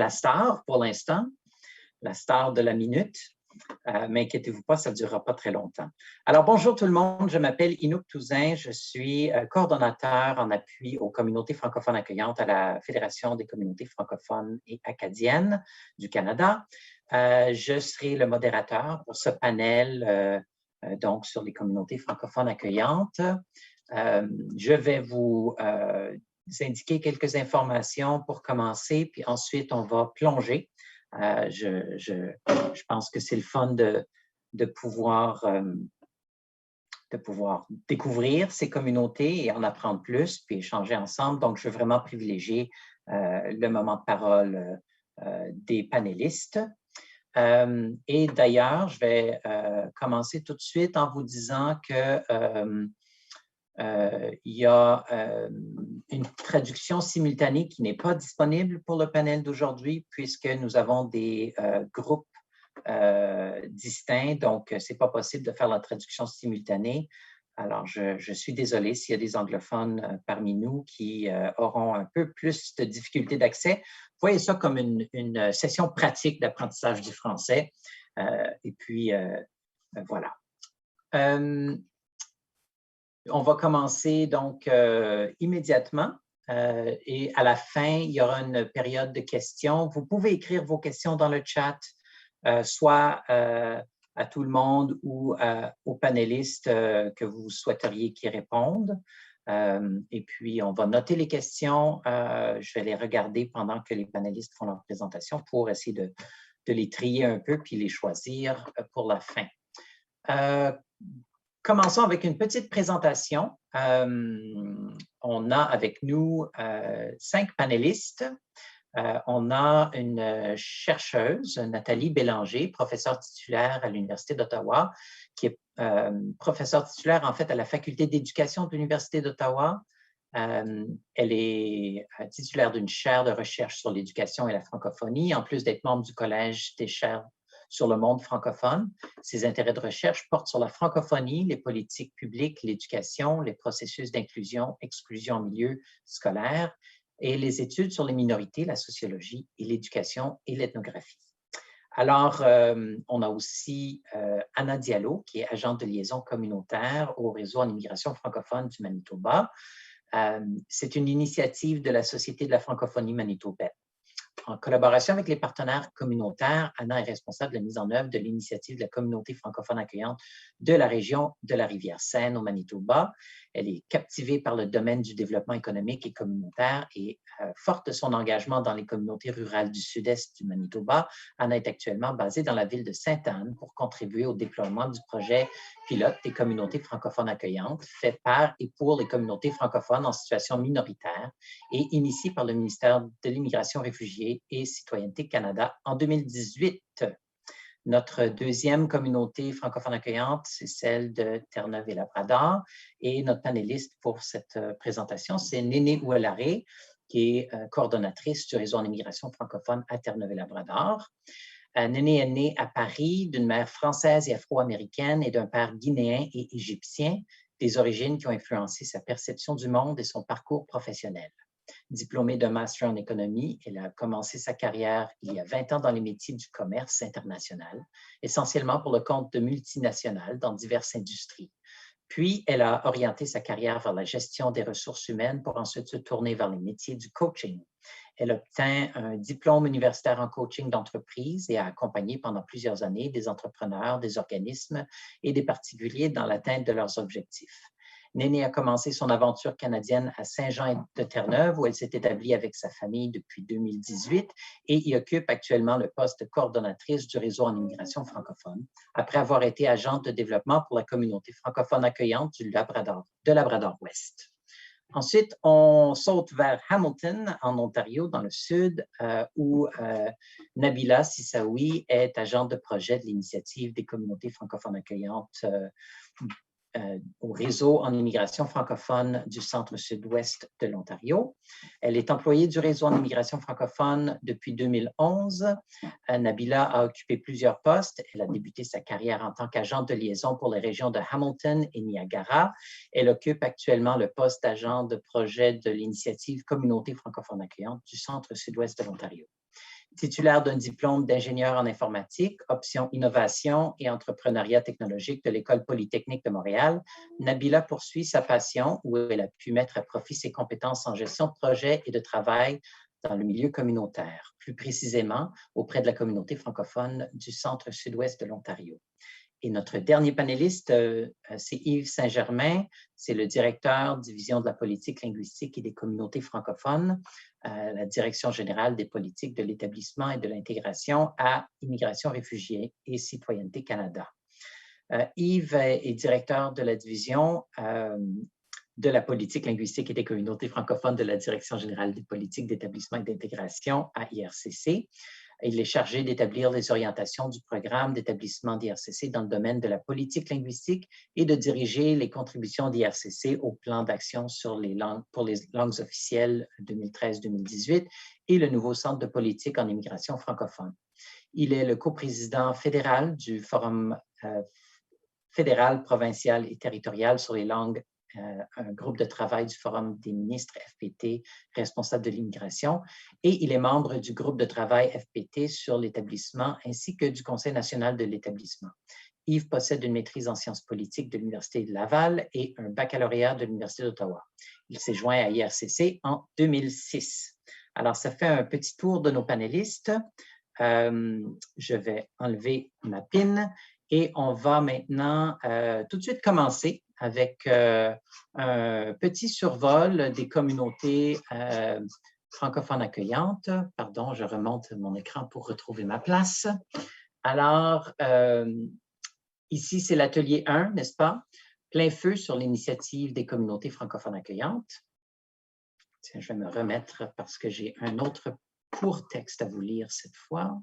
la star pour l'instant, la star de la minute. Mais inquiétez-vous pas, ça ne durera pas très longtemps. Alors, bonjour tout le monde, je m'appelle Inouk Touzin, je suis coordonnateur en appui aux communautés francophones accueillantes à la Fédération des communautés francophones et acadiennes du Canada. Je serai le modérateur pour ce panel donc sur les communautés francophones accueillantes. Je vais vous indiquer quelques informations pour commencer, puis ensuite on va plonger. Je pense que c'est le fun de pouvoir découvrir ces communautés et en apprendre plus, puis échanger ensemble. Donc, je veux vraiment privilégier le moment de parole des panélistes. Et d'ailleurs, je vais commencer tout de suite en vous disant que il y a une traduction simultanée qui n'est pas disponible pour le panel d'aujourd'hui puisque nous avons des groupes distincts, donc ce n'est pas possible de faire la traduction simultanée. Alors, je suis désolé s'il y a des anglophones parmi nous qui auront un peu plus de difficultés d'accès. Voyez ça comme une session pratique d'apprentissage du français. Et puis, voilà. On va commencer donc immédiatement et à la fin, il y aura une période de questions. Vous pouvez écrire vos questions dans le chat, soit à tout le monde ou aux panélistes que vous souhaiteriez qu'ils répondent. Et puis, on va noter les questions. Je vais les regarder pendant que les panélistes font leur présentation pour essayer de les trier un peu puis les choisir pour la fin. Commençons avec une petite présentation. On a avec nous 5 panélistes. On a une chercheuse, Nathalie Bélanger, professeure titulaire à l'Université d'Ottawa, qui est professeure titulaire en fait à la Faculté d'éducation de l'Université d'Ottawa. Elle est titulaire d'une chaire de recherche sur l'éducation et la francophonie, en plus d'être membre du Collège des chaires sur le monde francophone. Ses intérêts de recherche portent sur la francophonie, les politiques publiques, l'éducation, les processus d'inclusion, exclusion en milieu scolaire et les études sur les minorités, la sociologie et l'éducation et l'ethnographie. Alors, on a aussi Anna Diallo, qui est agente de liaison communautaire au réseau en immigration francophone du Manitoba. C'est une initiative de la Société de la francophonie manitobaine. En collaboration avec les partenaires communautaires, Anna est responsable de la mise en œuvre de l'initiative de la communauté francophone accueillante de la région de la Rivière-Seine au Manitoba. Elle est captivée par le domaine du développement économique et communautaire et forte de son engagement dans les communautés rurales du sud-est du Manitoba. Anna est actuellement basée dans la ville de Sainte-Anne pour contribuer au déploiement du projet pilote des communautés francophones accueillantes fait par et pour les communautés francophones en situation minoritaire et initié par le ministère de l'Immigration, Réfugiés et Citoyenneté Canada en 2018. Notre deuxième communauté francophone accueillante, c'est celle de Terre-Neuve et Labrador. Et notre panéliste pour cette présentation, c'est Néné Ouellaré, qui est coordonnatrice du réseau en immigration francophone à Terre-Neuve et Labrador. Néné est née à Paris d'une mère française et afro-américaine et d'un père guinéen et égyptien, des origines qui ont influencé sa perception du monde et son parcours professionnel. Diplômée d'un master en économie, elle a commencé sa carrière il y a 20 ans dans les métiers du commerce international, essentiellement pour le compte de multinationales dans diverses industries. Puis, elle a orienté sa carrière vers la gestion des ressources humaines pour ensuite se tourner vers les métiers du coaching. Elle obtint un diplôme universitaire en coaching d'entreprise et a accompagné pendant plusieurs années des entrepreneurs, des organismes et des particuliers dans l'atteinte de leurs objectifs. Néné a commencé son aventure canadienne à Saint-Jean-de-Terre-Neuve où elle s'est établie avec sa famille depuis 2018 et y occupe actuellement le poste de coordonnatrice du réseau en immigration francophone après avoir été agente de développement pour la communauté francophone accueillante de Labrador-Ouest. Ensuite, on saute vers Hamilton, en Ontario, dans le sud, où Nabila Sissaoui est agente de projet de l'initiative des communautés francophones accueillantes au réseau en immigration francophone du centre-sud-ouest de l'Ontario. Elle est employée du réseau en immigration francophone depuis 2011. Nabila a occupé plusieurs postes. Elle a débuté sa carrière en tant qu'agente de liaison pour les régions de Hamilton et Niagara. Elle occupe actuellement le poste d'agent de projet de l'initiative Communauté francophone accueillante du centre-sud-ouest de l'Ontario. Titulaire d'un diplôme d'ingénieur en informatique, option innovation et entrepreneuriat technologique de l'École polytechnique de Montréal, Nabila poursuit sa passion où elle a pu mettre à profit ses compétences en gestion de projet et de travail dans le milieu communautaire, plus précisément auprès de la communauté francophone du centre-sud-ouest de l'Ontario. Et notre dernier panéliste, c'est Yves Saint-Germain, c'est le directeur division de la politique linguistique et des communautés francophones, la Direction générale des politiques de l'établissement et de l'intégration à Immigration, Réfugiés et Citoyenneté Canada. Yves est directeur de la division de la politique linguistique et des communautés francophones de la Direction générale des politiques d'établissement et d'intégration à IRCC. Il est chargé d'établir les orientations du programme d'établissement d'IRCC dans le domaine de la politique linguistique et de diriger les contributions d'IRCC au plan d'action pour les langues officielles 2013-2018 et le nouveau centre de politique en immigration francophone. Il est le coprésident fédéral du Forum fédéral, provincial et territorial sur les langues, un groupe de travail du Forum des ministres FPT responsables de l'immigration, et il est membre du groupe de travail FPT sur l'établissement ainsi que du Conseil national de l'établissement. Yves possède une maîtrise en sciences politiques de l'Université de Laval et un baccalauréat de l'Université d'Ottawa. Il s'est joint à IRCC en 2006. Alors, ça fait un petit tour de nos panélistes. Je vais enlever ma pin et on va maintenant tout de suite commencer avec un petit survol des communautés francophones accueillantes. Pardon, je remonte mon écran pour retrouver ma place. Alors, ici, c'est l'atelier 1, n'est-ce pas? Plein feu sur l'initiative des communautés francophones accueillantes. Tiens, je vais me remettre parce que j'ai un autre court texte à vous lire cette fois.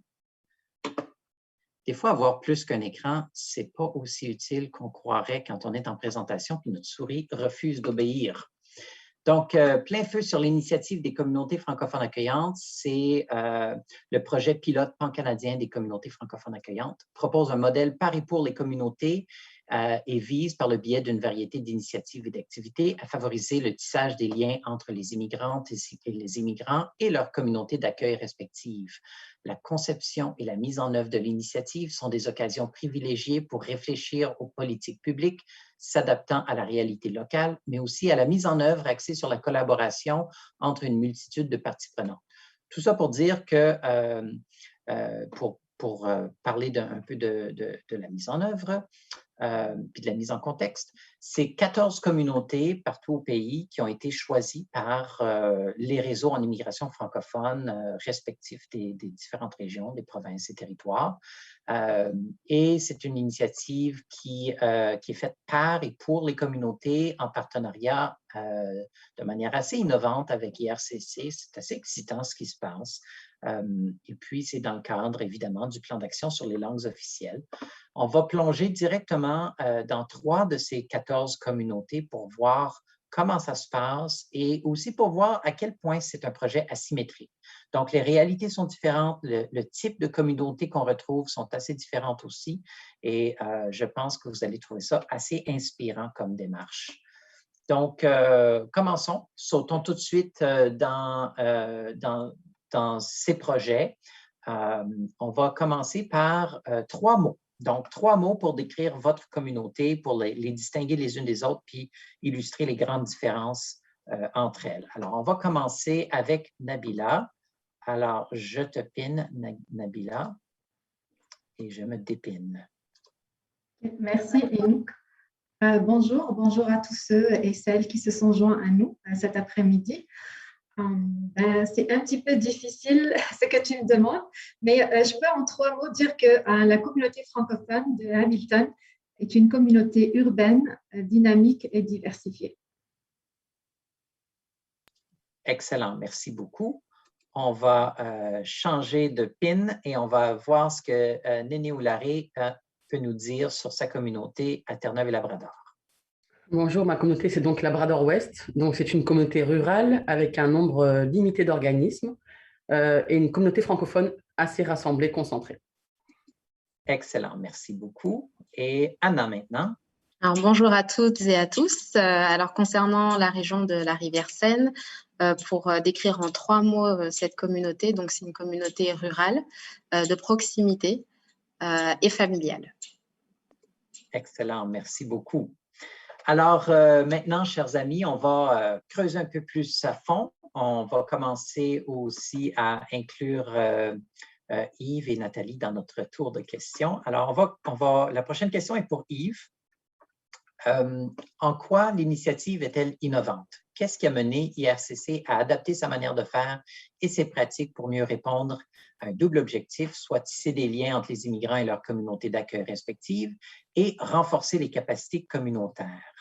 Des fois, avoir plus qu'un écran, ce n'est pas aussi utile qu'on croirait quand on est en présentation puis notre souris refuse d'obéir. Donc, plein feu sur l'initiative des communautés francophones accueillantes, c'est le projet pilote pan-canadien des communautés francophones accueillantes, propose un modèle par et pour les communautés et vise, par le biais d'une variété d'initiatives et d'activités, à favoriser le tissage des liens entre les immigrantes et les immigrants et leurs communautés d'accueil respectives. La conception et la mise en œuvre de l'initiative sont des occasions privilégiées pour réfléchir aux politiques publiques s'adaptant à la réalité locale, mais aussi à la mise en œuvre axée sur la collaboration entre une multitude de parties prenantes. Tout ça pour dire que, pour parler un peu de la mise en œuvre, puis de la mise en contexte, c'est 14 communautés partout au pays qui ont été choisies par les réseaux en immigration francophone respectifs des différentes régions, des provinces et territoires. Et c'est une initiative qui est faite par et pour les communautés en partenariat de manière assez innovante avec IRCC. C'est assez excitant ce qui se passe. Et puis, c'est dans le cadre, évidemment, du plan d'action sur les langues officielles. On va plonger directement dans 3 de ces 14 communautés pour voir comment ça se passe et aussi pour voir à quel point c'est un projet asymétrique. Donc, les réalités sont différentes, le type de communauté qu'on retrouve sont assez différentes aussi et je pense que vous allez trouver ça assez inspirant comme démarche. Donc, commençons, sautons tout de suite dans ces projets. On va commencer par 3 mots. Donc, 3 mots pour décrire votre communauté, pour les distinguer les unes des autres, puis illustrer les grandes différences entre elles. Alors, on va commencer avec Nabila. Alors, je te pine, Nabila, et je me dépine. Merci, Inouk. Bonjour à tous ceux et celles qui se sont joints à nous cet après-midi. C'est un petit peu difficile ce que tu me demandes, mais je peux en 3 mots dire que la communauté francophone de Hamilton est une communauté urbaine, dynamique et diversifiée. Excellent, merci beaucoup. On va changer de pin et on va voir ce que Néné Oularé peut nous dire sur sa communauté à Terre-Neuve-et-Labrador. Bonjour, ma communauté, c'est donc Labrador-Ouest. Donc, c'est une communauté rurale avec un nombre limité d'organismes et une communauté francophone assez rassemblée, concentrée. Excellent, merci beaucoup. Et Anna maintenant. Alors, bonjour à toutes et à tous. Alors, concernant la région de la Rivière-Seine, pour décrire en 3 mots cette communauté. Donc, c'est une communauté rurale, de proximité et familiale. Excellent, merci beaucoup. Alors, maintenant, chers amis, on va creuser un peu plus à fond. On va commencer aussi à inclure Yves et Nathalie dans notre tour de questions. Alors, la prochaine question est pour Yves. En quoi l'initiative est-elle innovante? Qu'est-ce qui a mené IRCC à adapter sa manière de faire et ses pratiques pour mieux répondre à un double objectif, soit tisser des liens entre les immigrants et leurs communautés d'accueil respectives et renforcer les capacités communautaires?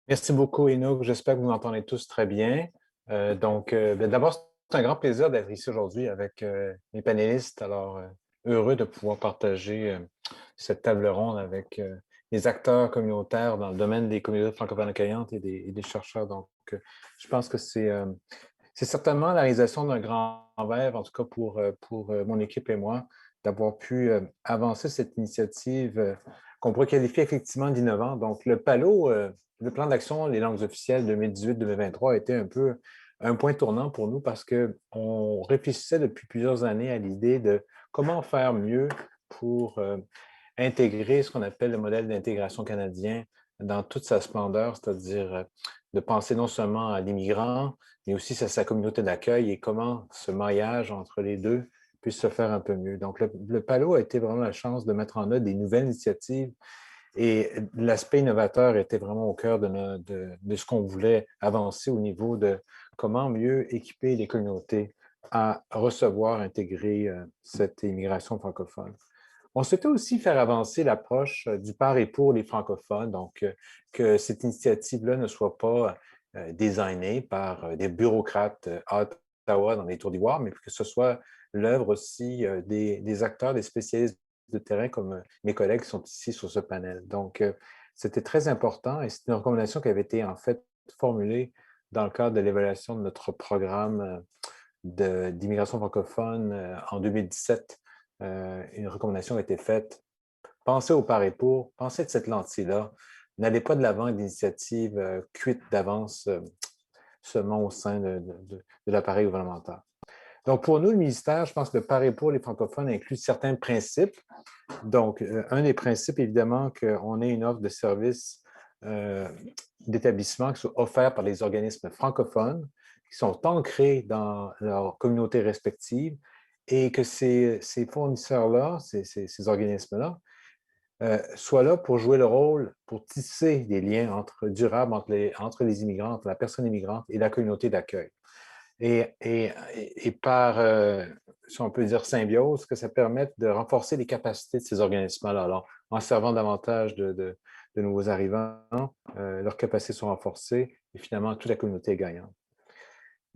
Merci beaucoup, Enoch. J'espère que vous m'entendez tous très bien. D'abord, c'est un grand plaisir d'être ici aujourd'hui avec mes panélistes. Alors, heureux de pouvoir partager cette table ronde avec les acteurs communautaires dans le domaine des communautés francophones accueillantes et des chercheurs. Donc, je pense que c'est certainement la réalisation d'un grand rêve, en tout cas pour mon équipe et moi, d'avoir pu avancer cette initiative qu'on pourrait qualifier effectivement d'innovante. Donc, le PALO, le plan d'action des langues officielles 2018-2023 a été un peu un point tournant pour nous parce qu'on réfléchissait depuis plusieurs années à l'idée de comment faire mieux pour intégrer ce qu'on appelle le modèle d'intégration canadien dans toute sa splendeur, c'est-à-dire de penser non seulement à l'immigrant, mais aussi à sa communauté d'accueil et comment ce maillage entre les deux puisse se faire un peu mieux. Donc, le PALO a été vraiment la chance de mettre en œuvre des nouvelles initiatives et l'aspect innovateur était vraiment au cœur de ce qu'on voulait avancer au niveau de comment mieux équiper les communautés à recevoir, intégrer cette immigration francophone. On souhaitait aussi faire avancer l'approche du par et pour les francophones, donc que cette initiative-là ne soit pas designée par des bureaucrates à Ottawa dans les tours d'ivoire, mais que ce soit l'œuvre aussi des acteurs, des spécialistes de terrain comme mes collègues qui sont ici sur ce panel. Donc, c'était très important et c'est une recommandation qui avait été en fait formulée dans le cadre de l'évaluation de notre programme d'immigration francophone en 2017. Une recommandation a été faite. Pensez au par et pour, pensez de cette lentille-là. N'allez pas de l'avant avec d'initiatives cuites d'avance seulement au sein de l'appareil gouvernemental. Donc, pour nous, le ministère, je pense que le par et pour les francophones inclut certains principes. Donc, un des principes, évidemment, qu'on ait une offre de services d'établissement qui soit offerte par les organismes francophones, qui sont ancrés dans leur communauté respective et que ces fournisseurs-là, ces organismes-là, soient là pour jouer le rôle, pour tisser des liens durables entre les immigrants, entre la personne immigrante et la communauté d'accueil. Et par, si on peut dire, symbiose, que ça permette de renforcer les capacités de ces organismes-là. Alors, en servant davantage de nouveaux arrivants, leurs capacités sont renforcées et finalement, toute la communauté est gagnante.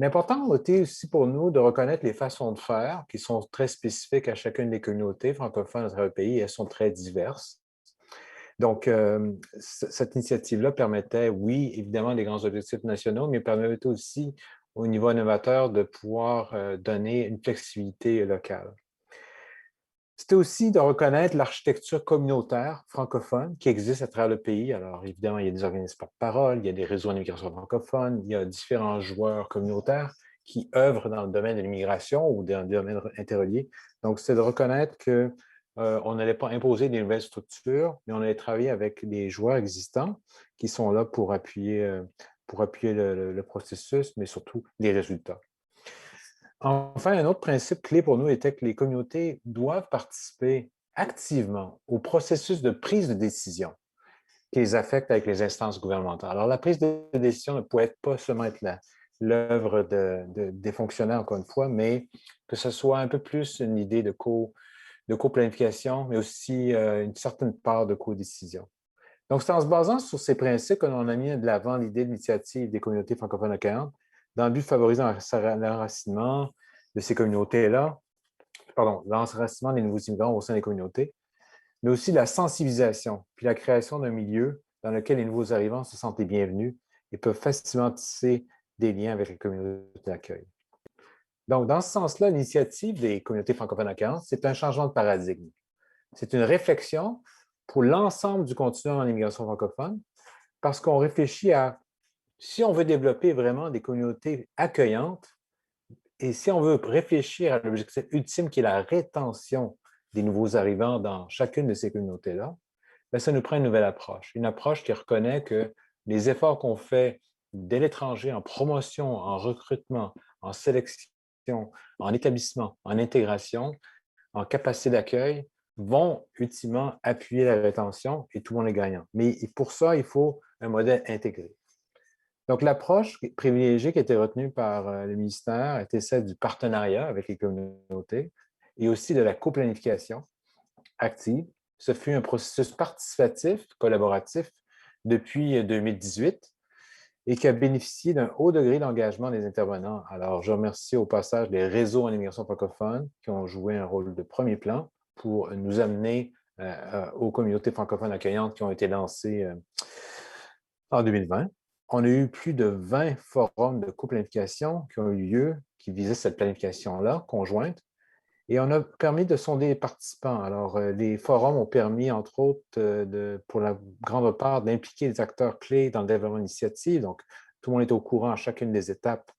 L'important a été aussi pour nous de reconnaître les façons de faire qui sont très spécifiques à chacune des communautés francophones à travers le pays et elles sont très diverses. Donc, cette initiative-là permettait, oui, évidemment, des grands objectifs nationaux, mais permettait aussi au niveau innovateur de pouvoir donner une flexibilité locale. C'était aussi de reconnaître l'architecture communautaire francophone qui existe à travers le pays. Alors, évidemment, il y a des organismes porte-parole, il y a des réseaux d'immigration francophone, il y a différents joueurs communautaires qui œuvrent dans le domaine de l'immigration ou dans le domaine interrelié. Donc, c'est de reconnaître qu'on n'allait pas imposer des nouvelles structures, mais on allait travailler avec des joueurs existants qui sont là pour appuyer le processus, mais surtout les résultats. Enfin, un autre principe clé pour nous était que les communautés doivent participer activement au processus de prise de décision qui les affecte avec les instances gouvernementales. Alors, la prise de décision ne pouvait pas seulement être l'œuvre des fonctionnaires, encore une fois, mais que ce soit un peu plus une idée de co-planification, mais aussi une certaine part de co-décision. Donc, c'est en se basant sur ces principes qu'on a mis de l'avant l'idée de l'initiative des communautés francophones accueillantes dans le but de favoriser l'enracinement de ces communautés-là, l'enracinement des nouveaux immigrants au sein des communautés, mais aussi la sensibilisation, puis la création d'un milieu dans lequel les nouveaux arrivants se sentent les bienvenus et peuvent facilement tisser des liens avec les communautés d'accueil. Donc, dans ce sens-là, l'initiative des communautés francophones accueillantes, c'est un changement de paradigme. C'est une réflexion pour l'ensemble du continuum en immigration francophone, parce qu'on réfléchit à Si on veut développer vraiment des communautés accueillantes et si on veut réfléchir à l'objectif ultime qui est la rétention des nouveaux arrivants dans chacune de ces communautés-là, bien, ça nous prend une nouvelle approche. Une approche qui reconnaît que les efforts qu'on fait dès l'étranger en promotion, en recrutement, en sélection, en établissement, en intégration, en capacité d'accueil, vont ultimement appuyer la rétention et tout le monde est gagnant. Mais pour ça, il faut un modèle intégré. Donc, l'approche privilégiée qui a été retenue par le ministère était celle du partenariat avec les communautés et aussi de la coplanification active. Ce fut un processus participatif, collaboratif depuis 2018 et qui a bénéficié d'un haut degré d'engagement des intervenants. Alors, je remercie au passage les réseaux en immigration francophone qui ont joué un rôle de premier plan pour nous amener aux communautés francophones accueillantes qui ont été lancées en 2020. On a eu plus de 20 forums de coplanification qui ont eu lieu, qui visaient cette planification-là conjointe. Et on a permis de sonder les participants. Alors, les forums ont permis, entre autres, pour la grande part, d'impliquer les acteurs clés dans le développement d'initiatives. Donc, tout le monde est au courant à chacune des étapes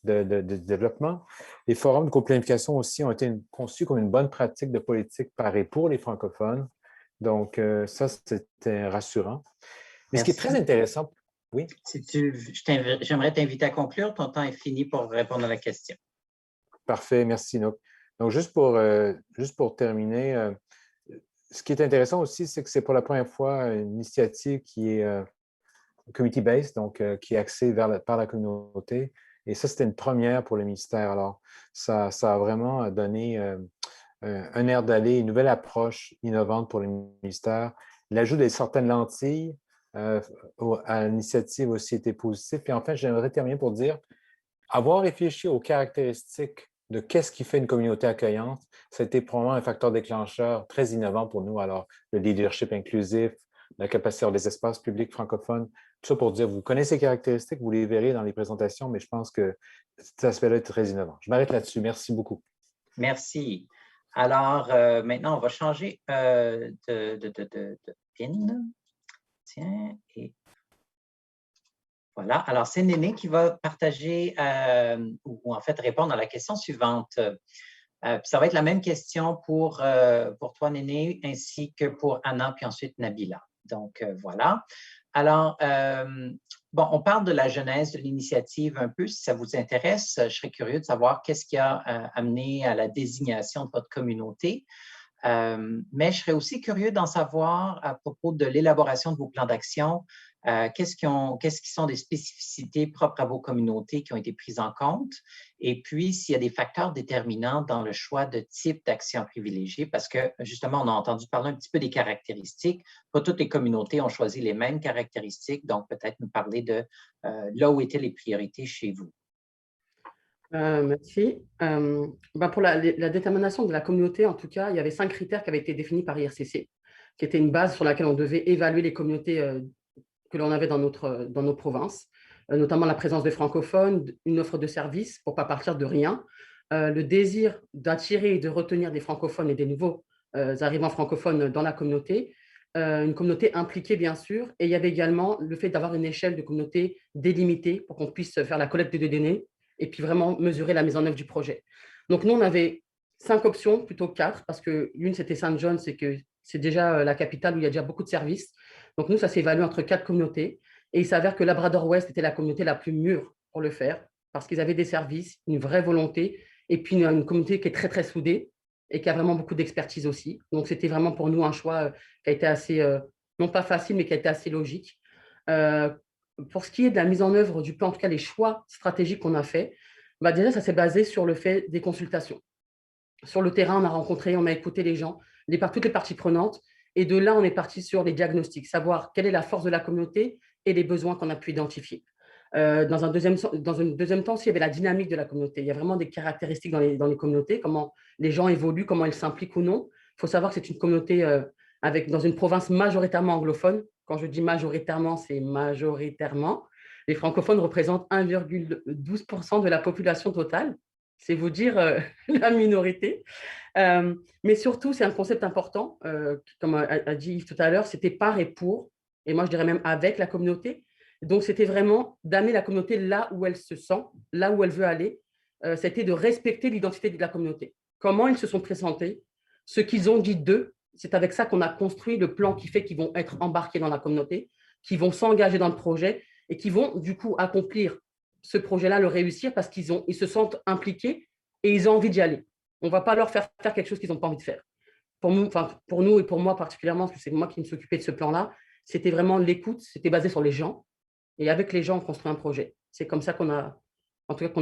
de développement. Les forums de coplanification aussi ont été conçus comme une bonne pratique de politique par et pour les francophones. Donc, ça, c'était rassurant. Mais ce qui est très intéressant, oui? J'aimerais t'inviter à conclure. Ton temps est fini pour répondre à la question. Parfait, merci, Nouk. Donc, juste pour terminer, ce qui est intéressant aussi, c'est que c'est pour la première fois une initiative qui est community-based, donc qui est axée par la communauté. Et ça, c'était une première pour le ministère. Alors, ça a vraiment donné un air d'aller, une nouvelle approche innovante pour le ministère. L'ajout de certaines lentilles à l'initiative aussi était positif. Et en fait, j'aimerais terminer pour dire, avoir réfléchi aux caractéristiques de qu'est-ce qui fait une communauté accueillante, ça a été probablement un facteur déclencheur très innovant pour nous. Alors, le leadership inclusif, la capacité à des espaces publics francophones, tout ça pour dire, vous connaissez ces caractéristiques, vous les verrez dans les présentations, mais je pense que cet aspect-là est très innovant. Je m'arrête là-dessus. Merci beaucoup. Merci. Alors, maintenant, on va changer de pin. Tiens, et voilà. Alors, c'est Néné qui va partager ou en fait répondre à la question suivante. Ça va être la même question pour toi, Néné, ainsi que pour Anna, puis ensuite Nabila. Donc, voilà. Alors, bon, on parle de la genèse de l'initiative un peu. Si ça vous intéresse, je serais curieux de savoir qu'est-ce qui a amené à la désignation de votre communauté. Mais je serais aussi curieux d'en savoir à propos de l'élaboration de vos plans d'action. Qu'est-ce qui sont des spécificités propres à vos communautés qui ont été prises en compte? Et puis, s'il y a des facteurs déterminants dans le choix de type d'action privilégiée, parce que justement, on a entendu parler un petit peu des caractéristiques. Pas toutes les communautés ont choisi les mêmes caractéristiques, donc peut-être nous parler de là où étaient les priorités chez vous. Merci. Pour la détermination de la communauté, en tout cas, il y avait 5 critères qui avaient été définis par IRCC, qui étaient une base sur laquelle on devait évaluer les communautés que l'on avait dans nos provinces, notamment la présence des francophones, une offre de services pour ne pas partir de rien, le désir d'attirer et de retenir des francophones et des nouveaux arrivants francophones dans la communauté, une communauté impliquée, bien sûr, et il y avait également le fait d'avoir une échelle de communauté délimitée pour qu'on puisse faire la collecte de données et puis vraiment mesurer la mise en œuvre du projet. Donc, nous, on avait 5 options, plutôt 4, parce que l'une, c'était Saint John, c'est que c'est déjà la capitale où il y a déjà beaucoup de services. Donc, nous, ça s'est évalué entre 4 communautés. Et il s'avère que Labrador-Ouest était la communauté la plus mûre pour le faire, parce qu'ils avaient des services, une vraie volonté, et puis une communauté qui est très, très soudée et qui a vraiment beaucoup d'expertise aussi. Donc, c'était vraiment pour nous un choix qui a été assez, non pas facile, mais qui a été assez logique. Pour ce qui est de la mise en œuvre du plan, en tout cas les choix stratégiques qu'on a fait, déjà, ça s'est basé sur le fait des consultations. Sur le terrain, on a écouté les gens, toutes les parties prenantes, et de là, on est parti sur les diagnostics, savoir quelle est la force de la communauté et les besoins qu'on a pu identifier. Dans un deuxième temps, il y avait la dynamique de la communauté. Il y a vraiment des caractéristiques dans les communautés, comment les gens évoluent, comment ils s'impliquent ou non. Il faut savoir que c'est une communauté dans une province majoritairement anglophone. Quand je dis majoritairement, c'est majoritairement. Les francophones représentent 1,12% de la population totale. C'est vous dire la minorité. Mais surtout, c'est un concept important, comme a dit Yves tout à l'heure, c'était par et pour, et moi je dirais même avec la communauté. Donc, c'était vraiment d'amener la communauté là où elle se sent, là où elle veut aller. C'était de respecter l'identité de la communauté. Comment ils se sont présentés, ce qu'ils ont dit d'eux. C'est avec ça qu'on a construit le plan qui fait qu'ils vont être embarqués dans la communauté, qui vont s'engager dans le projet et qui vont du coup accomplir ce projet-là, le réussir parce qu'ils se sentent impliqués et ils ont envie d'y aller. On ne va pas leur faire faire quelque chose qu'ils n'ont pas envie de faire. Pour nous et pour moi particulièrement, parce que c'est moi qui me suis occupée de ce plan-là, c'était vraiment l'écoute, c'était basé sur les gens. Et avec les gens, on construit un projet. C'est comme ça qu'on a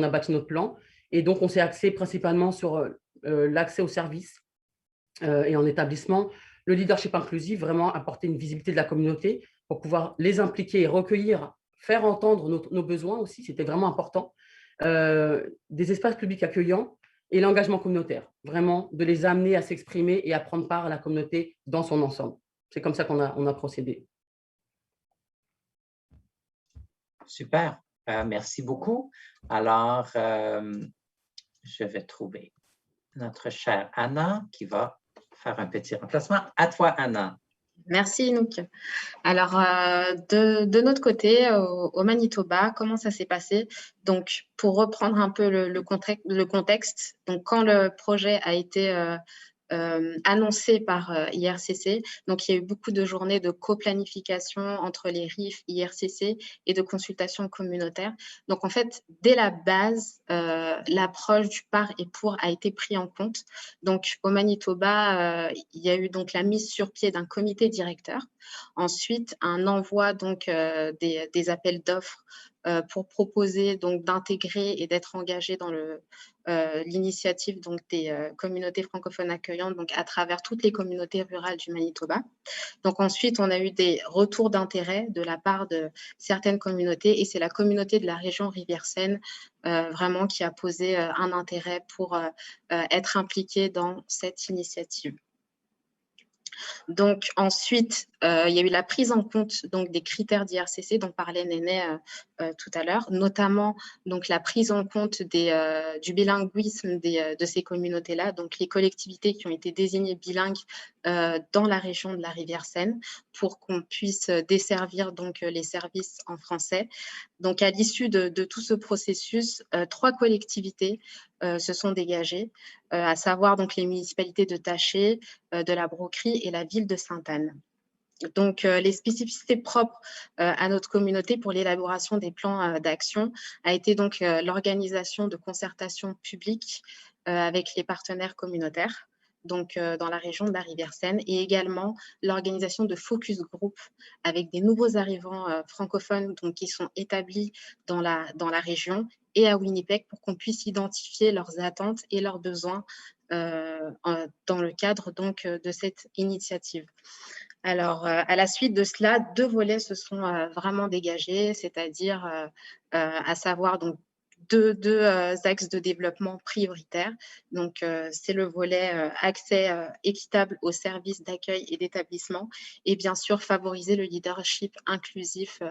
bâti notre plan. Et donc, on s'est axé principalement sur l'accès aux services et en établissement. Le leadership inclusif, vraiment apporter une visibilité de la communauté pour pouvoir les impliquer et recueillir, faire entendre nos besoins aussi, c'était vraiment important. Des espaces publics accueillants et l'engagement communautaire, vraiment de les amener à s'exprimer et à prendre part à la communauté dans son ensemble. C'est comme ça qu'on a procédé. Super, merci beaucoup. Alors, je vais trouver notre chère Anna qui va faire un petit remplacement. À toi, Anna. Merci, Nouk. Alors, de notre côté, au Manitoba, comment ça s'est passé? Donc, pour reprendre un peu le contexte, donc quand le projet a été annoncé par IRCC. Donc, il y a eu beaucoup de journées de coplanification entre les RIF, IRCC et de consultation communautaire. Donc, en fait, dès la base, l'approche du par et pour a été pris en compte. Donc, au Manitoba, il y a eu donc la mise sur pied d'un comité directeur. Ensuite, un envoi donc des appels d'offres pour proposer donc d'intégrer et d'être engagé dans l'initiative donc des communautés francophones accueillantes donc à travers toutes les communautés rurales du Manitoba. Donc ensuite, on a eu des retours d'intérêt de la part de certaines communautés et c'est la communauté de la région Rivière-Seine vraiment qui a posé un intérêt pour être impliquée dans cette initiative. Donc ensuite, il y a eu la prise en compte donc, des critères d'IRCC dont parlait Néné tout à l'heure, notamment donc, la prise en compte du bilinguisme de ces communautés-là, donc les collectivités qui ont été désignées bilingues dans la région de la Rivière-Seine pour qu'on puisse desservir donc, les services en français. Donc à l'issue de tout ce processus, 3 collectivités se sont dégagées, à savoir donc, les municipalités de Taché, de la Brocquerie et la ville de Sainte-Anne. Donc, les spécificités propres à notre communauté pour l'élaboration des plans d'action a été donc l'organisation de concertations publiques avec les partenaires communautaires, donc dans la région de la Rivière-Seine, et également l'organisation de focus group avec des nouveaux arrivants francophones donc, qui sont établis dans la région et à Winnipeg pour qu'on puisse identifier leurs attentes et leurs besoins dans le cadre donc, de cette initiative. Alors, à la suite de cela, 2 volets se sont vraiment dégagés, c'est-à-dire à savoir donc, deux axes de développement prioritaires. Donc, c'est le volet accès équitable aux services d'accueil et d'établissement et bien sûr favoriser le leadership inclusif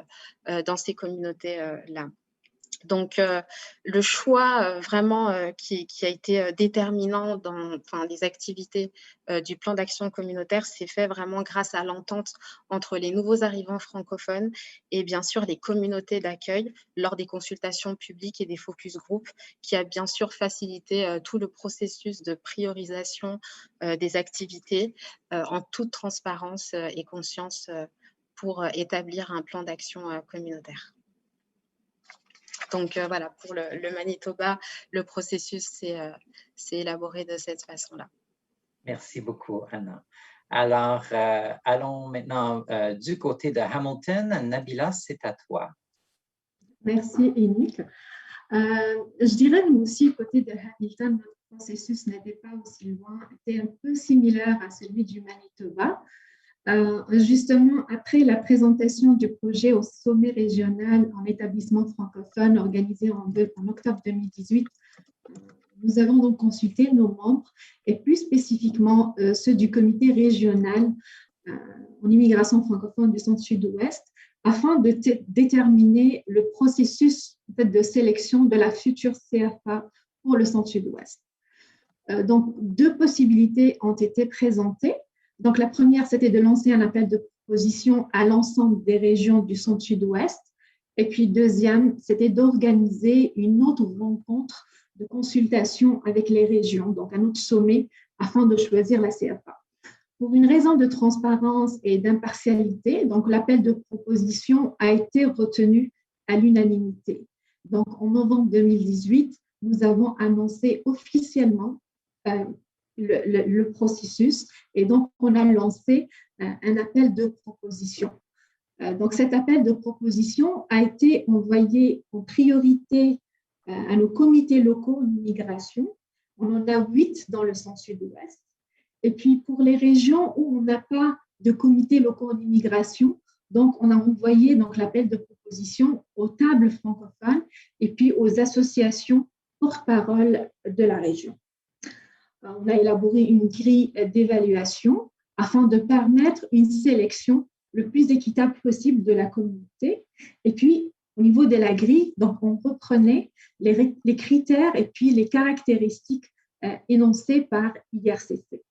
dans ces communautés-là. Donc, le choix vraiment qui a été déterminant dans les activités du plan d'action communautaire s'est fait vraiment grâce à l'entente entre les nouveaux arrivants francophones et bien sûr les communautés d'accueil lors des consultations publiques et des focus group qui a bien sûr facilité tout le processus de priorisation des activités en toute transparence et conscience pour établir un plan d'action communautaire. Donc, voilà, pour le Manitoba, le processus s'est élaboré de cette façon-là. Merci beaucoup, Anna. Alors, allons maintenant du côté de Hamilton. Nabila, c'est à toi. Merci, Enouk. Je dirais, nous aussi, côté de Hamilton, notre processus n'était pas aussi loin, était un peu similaire à celui du Manitoba. Justement, après la présentation du projet au sommet régional en établissement francophone organisé en octobre 2018, nous avons donc consulté nos membres et plus spécifiquement ceux du comité régional en immigration francophone du Centre-Sud-Ouest afin de déterminer le processus de sélection de la future CFA pour le Centre-Sud-Ouest. Donc, 2 possibilités ont été présentées. Donc, la première, c'était de lancer un appel de proposition à l'ensemble des régions du Centre-Sud-Ouest Et puis, deuxième, c'était d'organiser une autre rencontre de consultation avec les régions, donc un autre sommet, afin de choisir la CFA. Pour une raison de transparence et d'impartialité, donc l'appel de proposition a été retenu à l'unanimité. Donc, en novembre 2018, nous avons annoncé officiellement le processus et donc on a lancé un appel de proposition. Donc, cet appel de proposition a été envoyé en priorité à nos comités locaux d'immigration. On en a 8 dans le centre sud-ouest. Et puis, pour les régions où on n'a pas de comités locaux d'immigration, donc on a envoyé l'appel de proposition aux tables francophones et puis aux associations porte-parole de la région. On a élaboré une grille d'évaluation afin de permettre une sélection le plus équitable possible de la communauté. Et puis, au niveau de la grille, donc on reprenait les critères et puis les caractéristiques énoncées par IRCC.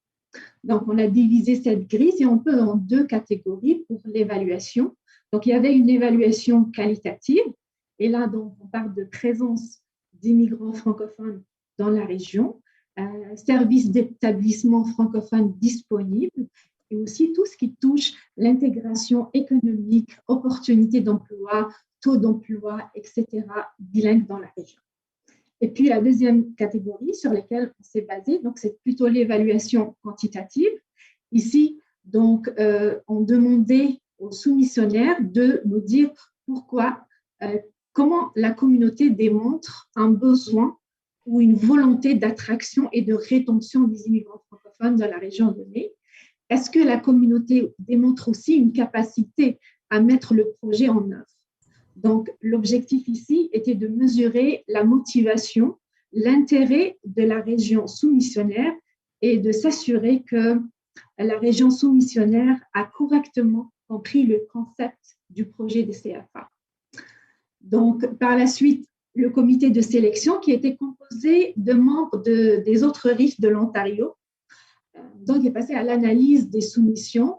Donc, on a divisé cette grille, si on peut, en 2 catégories pour l'évaluation. Donc, il y avait une évaluation qualitative. Et là, donc, on parle de présence d'immigrants francophones dans la région, services d'établissements francophones disponibles, et aussi tout ce qui touche l'intégration économique, opportunités d'emploi, taux d'emploi, etc., bilingue dans la région. Et puis, la deuxième catégorie sur laquelle on s'est basé, donc c'est plutôt l'évaluation quantitative. Ici, donc, on demandait aux soumissionnaires de nous dire pourquoi, comment la communauté démontre un besoin ou une volonté d'attraction et de rétention des immigrants francophones dans la région donnée. Est-ce que la communauté démontre aussi une capacité à mettre le projet en œuvre? Donc, l'objectif ici était de mesurer la motivation, l'intérêt de la région soumissionnaire et de s'assurer que la région soumissionnaire a correctement compris le concept du projet de CFA. Donc, par la suite, le comité de sélection qui était composé de membres des autres RIF de l'Ontario, donc est passé à l'analyse des soumissions.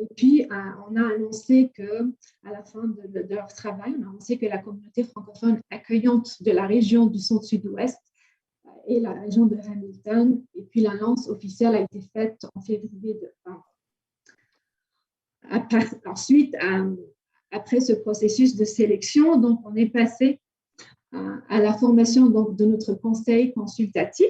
Et puis, on a annoncé qu'à la fin de leur travail, on a annoncé que la communauté francophone accueillante de la région du centre-sud-ouest et la région de Hamilton, et puis l'annonce officielle a été faite en février 2020. Ensuite, après ce processus de sélection, donc on est passé à la formation donc, de notre conseil consultatif.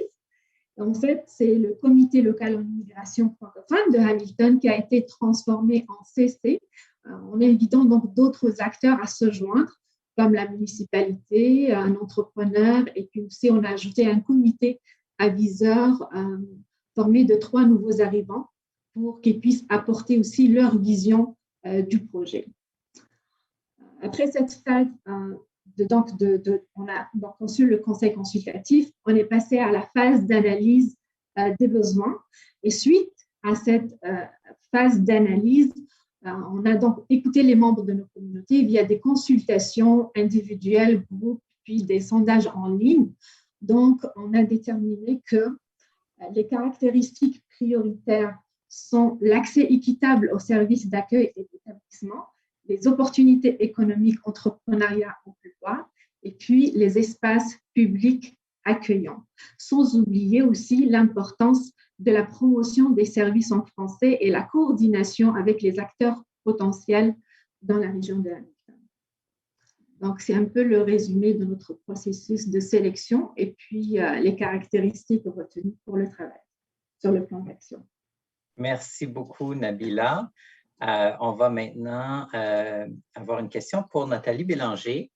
En fait, c'est le comité local en immigration francophone de Hamilton qui a été transformé en CC, en invitant donc d'autres acteurs à se joindre, comme la municipalité, un entrepreneur, et puis aussi on a ajouté un comité aviseur formé de 3 nouveaux arrivants pour qu'ils puissent apporter aussi leur vision du projet. Après cette phase, on a conçu le conseil consultatif, on est passé à la phase d'analyse des besoins. Et suite à cette phase d'analyse, on a donc écouté les membres de nos communautés via des consultations individuelles, groupes, puis des sondages en ligne. Donc, on a déterminé que les caractéristiques prioritaires sont l'accès équitable aux services d'accueil et d'établissement, les opportunités économiques, entrepreneuriat, emploi, et puis les espaces publics accueillants. Sans oublier aussi l'importance de la promotion des services en français et la coordination avec les acteurs potentiels dans la région de Hamilton. Donc, c'est un peu le résumé de notre processus de sélection et puis les caractéristiques retenues pour le travail sur le plan d'action. Merci beaucoup, Nabila. On va maintenant avoir une question pour Nathalie Bélanger.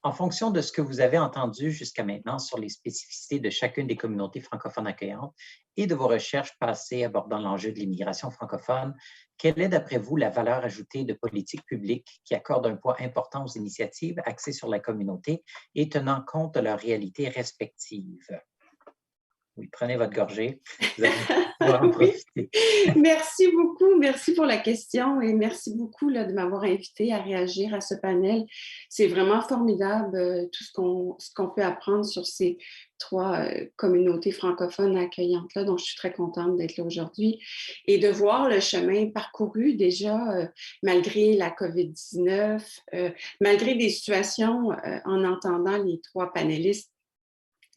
En fonction de ce que vous avez entendu jusqu'à maintenant sur les spécificités de chacune des communautés francophones accueillantes et de vos recherches passées abordant l'enjeu de l'immigration francophone, quelle est, d'après vous, la valeur ajoutée de politiques publiques qui accordent un poids important aux initiatives axées sur la communauté et tenant compte de leurs réalités respectives? Oui, prenez votre gorgée. Vous allez pouvoir en profiter. Merci beaucoup. Merci pour la question et merci beaucoup là, de m'avoir invité à réagir à ce panel. C'est vraiment formidable tout ce qu'on peut apprendre sur ces communautés francophones accueillantes-là, donc je suis très contente d'être là aujourd'hui et de voir le chemin parcouru déjà, malgré la COVID-19, malgré des situations, en entendant les 3 panélistes.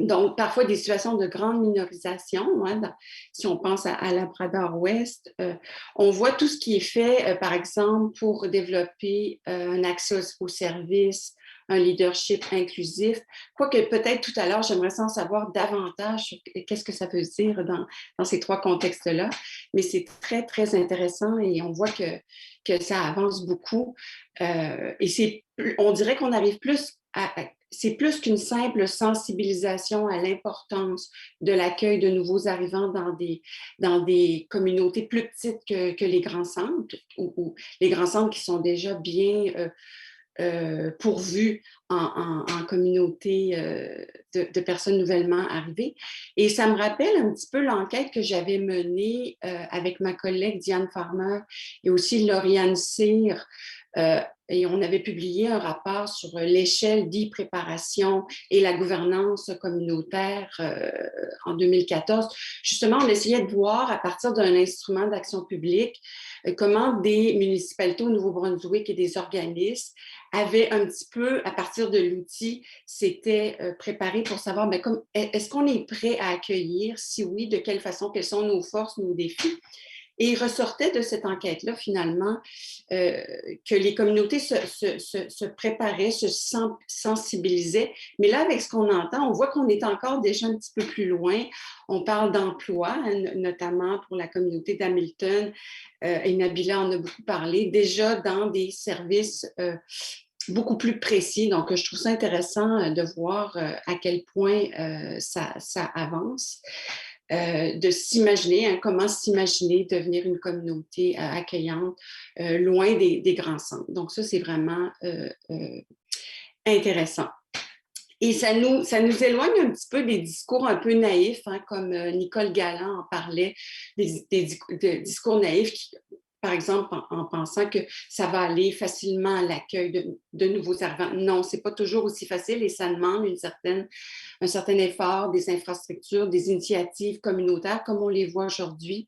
Donc, parfois des situations de grande minorisation, hein, si on pense à Labrador-Ouest, on voit tout ce qui est fait, par exemple, pour développer un accès aux services, un leadership inclusif. Quoique peut-être tout à l'heure, j'aimerais en savoir davantage sur qu'est-ce que ça veut dire dans ces 3 contextes-là. Mais c'est très, très intéressant et on voit que ça avance beaucoup. Et on dirait qu'on arrive plus c'est plus qu'une simple sensibilisation à l'importance de l'accueil de nouveaux arrivants dans des communautés plus petites que les grands centres, ou les grands centres qui sont déjà bien pourvus en communauté de personnes nouvellement arrivées. Et ça me rappelle un petit peu l'enquête que j'avais menée avec ma collègue Diane Farmer et aussi Lauriane Cyr. Et on avait publié un rapport sur l'échelle d'e-préparation et la gouvernance communautaire en 2014. Justement, on essayait de voir, à partir d'un instrument d'action publique, comment des municipalités au Nouveau-Brunswick et des organismes avaient un petit peu, à partir de l'outil, s'étaient préparés pour savoir est-ce qu'on est prêt à accueillir? Si oui, de quelle façon? Quelles sont nos forces, nos défis? Et il ressortait de cette enquête-là, finalement, que les communautés se préparaient, se sensibilisaient. Mais là, avec ce qu'on entend, on voit qu'on est encore déjà un petit peu plus loin. On parle d'emploi, hein, notamment pour la communauté d'Hamilton. Et Nabila en a beaucoup parlé, déjà dans des services beaucoup plus précis. Donc, je trouve ça intéressant de voir à quel point ça avance. De s'imaginer, hein, comment s'imaginer devenir une communauté accueillante loin des grands centres. Donc ça, c'est vraiment intéressant. Et ça nous éloigne un petit peu des discours un peu naïfs, hein, comme Nicole Galland en parlait, des discours naïfs qui, par exemple, en pensant que ça va aller facilement à l'accueil de nouveaux arrivants. Non, ce n'est pas toujours aussi facile et ça demande un certain effort, des infrastructures, des initiatives communautaires comme on les voit aujourd'hui.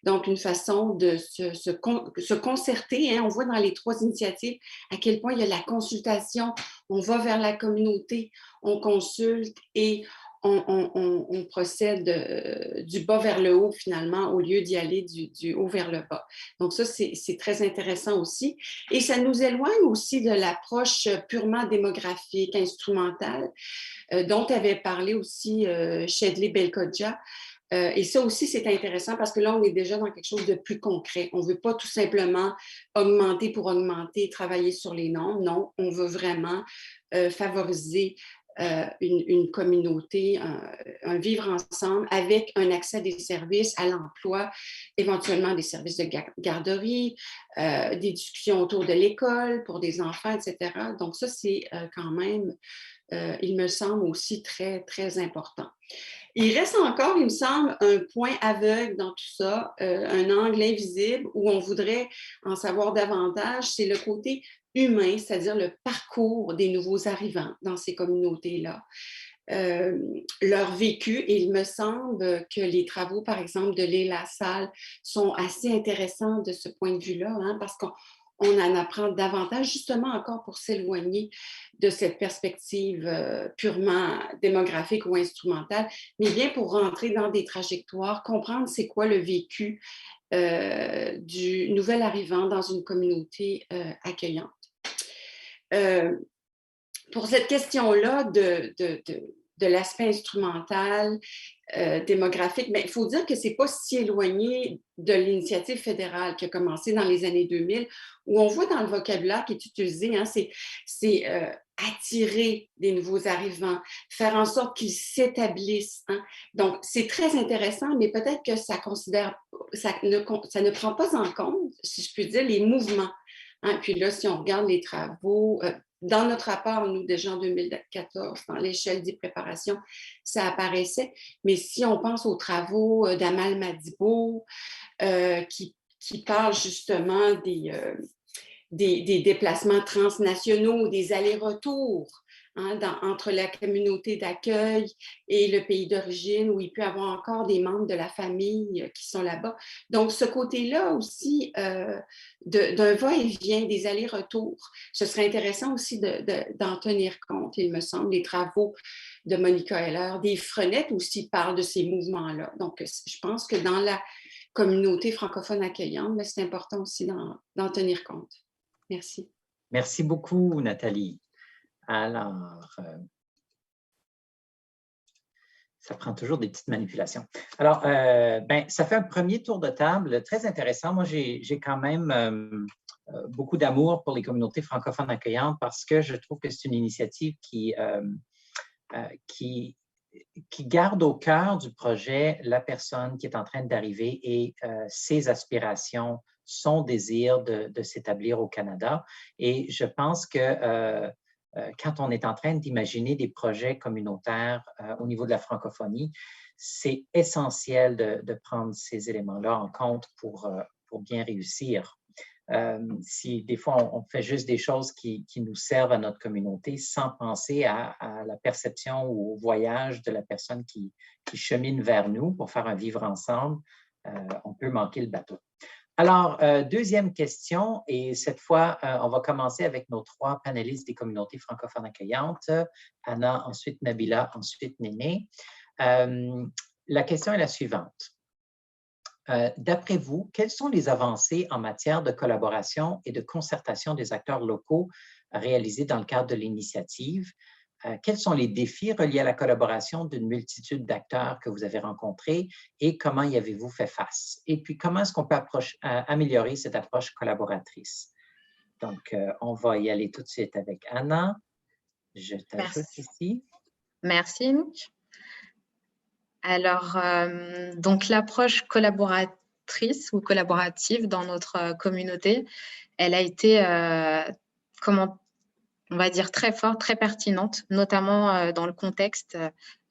Donc, une façon de se concerter. Hein. On voit dans les 3 initiatives à quel point il y a la consultation. On va vers la communauté, on consulte et on procède du bas vers le haut, finalement, au lieu d'y aller du haut vers le bas. Donc ça, c'est très intéressant aussi. Et ça nous éloigne aussi de l'approche purement démographique, instrumentale, dont avait parlé aussi Shedley Belkodja. Et ça aussi, c'est intéressant parce que là, on est déjà dans quelque chose de plus concret. On ne veut pas tout simplement augmenter pour augmenter, travailler sur les nombres. Non, on veut vraiment favoriser une communauté, un vivre ensemble avec un accès à des services, à l'emploi, éventuellement des services de garderie, des discussions autour de l'école pour des enfants, etc. Donc ça, c'est quand même, il me semble aussi très, très important. Il reste encore, il me semble, un point aveugle dans tout ça, un angle invisible où on voudrait en savoir davantage, c'est le côté humain, c'est-à-dire le parcours des nouveaux arrivants dans ces communautés-là. Leur vécu, et il me semble que les travaux, par exemple, de Léla Salle sont assez intéressants de ce point de vue-là, hein, parce qu'on en apprend davantage, justement encore pour s'éloigner de cette perspective purement démographique ou instrumentale, mais bien pour rentrer dans des trajectoires, comprendre c'est quoi le vécu du nouvel arrivant dans une communauté accueillante. Pour cette question-là de l'aspect instrumental, démographique, mais il faut dire que ce n'est pas si éloigné de l'initiative fédérale qui a commencé dans les années 2000, où on voit dans le vocabulaire qui est utilisé, hein, c'est attirer des nouveaux arrivants, faire en sorte qu'ils s'établissent. Hein. Donc, c'est très intéressant, mais peut-être que ça ne prend pas en compte, si je puis dire, les mouvements. Hein. Puis là, si on regarde les travaux, dans notre rapport, nous, déjà en 2014, dans l'échelle des préparations, ça apparaissait. Mais si on pense aux travaux d'Amal Madibo, qui parle justement des déplacements transnationaux, des allers-retours hein, entre la communauté d'accueil et le pays d'origine, où il peut y avoir encore des membres de la famille qui sont là-bas. Donc, ce côté-là aussi, d'un va-et-vient, des allers-retours, ce serait intéressant aussi d'en tenir compte, il me semble. Les travaux de Monica Heller, des Frenettes aussi parlent de ces mouvements-là. Donc, je pense que dans la communauté francophone accueillante, c'est important aussi d'en tenir compte. Merci. Merci beaucoup, Nathalie. Alors, ça prend toujours des petites manipulations. Alors, ça fait un premier tour de table très intéressant. Moi, j'ai quand même beaucoup d'amour pour les communautés francophones accueillantes parce que je trouve que c'est une initiative qui garde au cœur du projet la personne qui est en train d'arriver et ses aspirations, son désir de s'établir au Canada. Et je pense que quand on est en train d'imaginer des projets communautaires au niveau de la francophonie, c'est essentiel de prendre ces éléments-là en compte pour bien réussir. Si des fois on fait juste des choses qui nous servent à notre communauté sans penser à la perception ou au voyage de la personne qui chemine vers nous pour faire un vivre ensemble, on peut manquer le bateau. Alors, deuxième question, et cette fois, on va commencer avec nos 3 panélistes des communautés francophones accueillantes, Anna, ensuite Nabila, ensuite Néné. La question est la suivante. D'après vous, quelles sont les avancées en matière de collaboration et de concertation des acteurs locaux réalisées dans le cadre de l'initiative? Quels sont les défis reliés à la collaboration d'une multitude d'acteurs que vous avez rencontrés et comment y avez-vous fait face? Et puis, comment est-ce qu'on peut améliorer cette approche collaboratrice? Donc, on va y aller tout de suite avec Anna. Je t'ajoute ici. Merci, Anouk. Alors, donc l'approche collaboratrice ou collaborative dans notre communauté, elle a été, on va dire très forte, très pertinente, notamment dans le contexte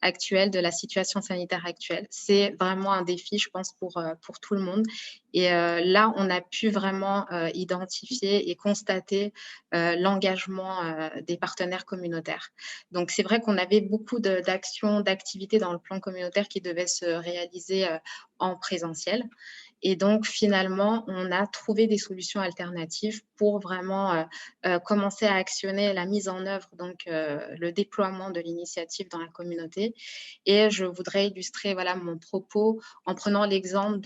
actuel de la situation sanitaire actuelle. C'est vraiment un défi, je pense, pour tout le monde. Et là, on a pu vraiment identifier et constater l'engagement des partenaires communautaires. Donc, c'est vrai qu'on avait beaucoup d'actions, d'activités dans le plan communautaire qui devaient se réaliser en présentiel. Et donc, finalement, on a trouvé des solutions alternatives pour vraiment commencer à actionner la mise en œuvre, donc le déploiement de l'initiative dans la communauté. Et je voudrais illustrer mon propos en prenant l'exemple,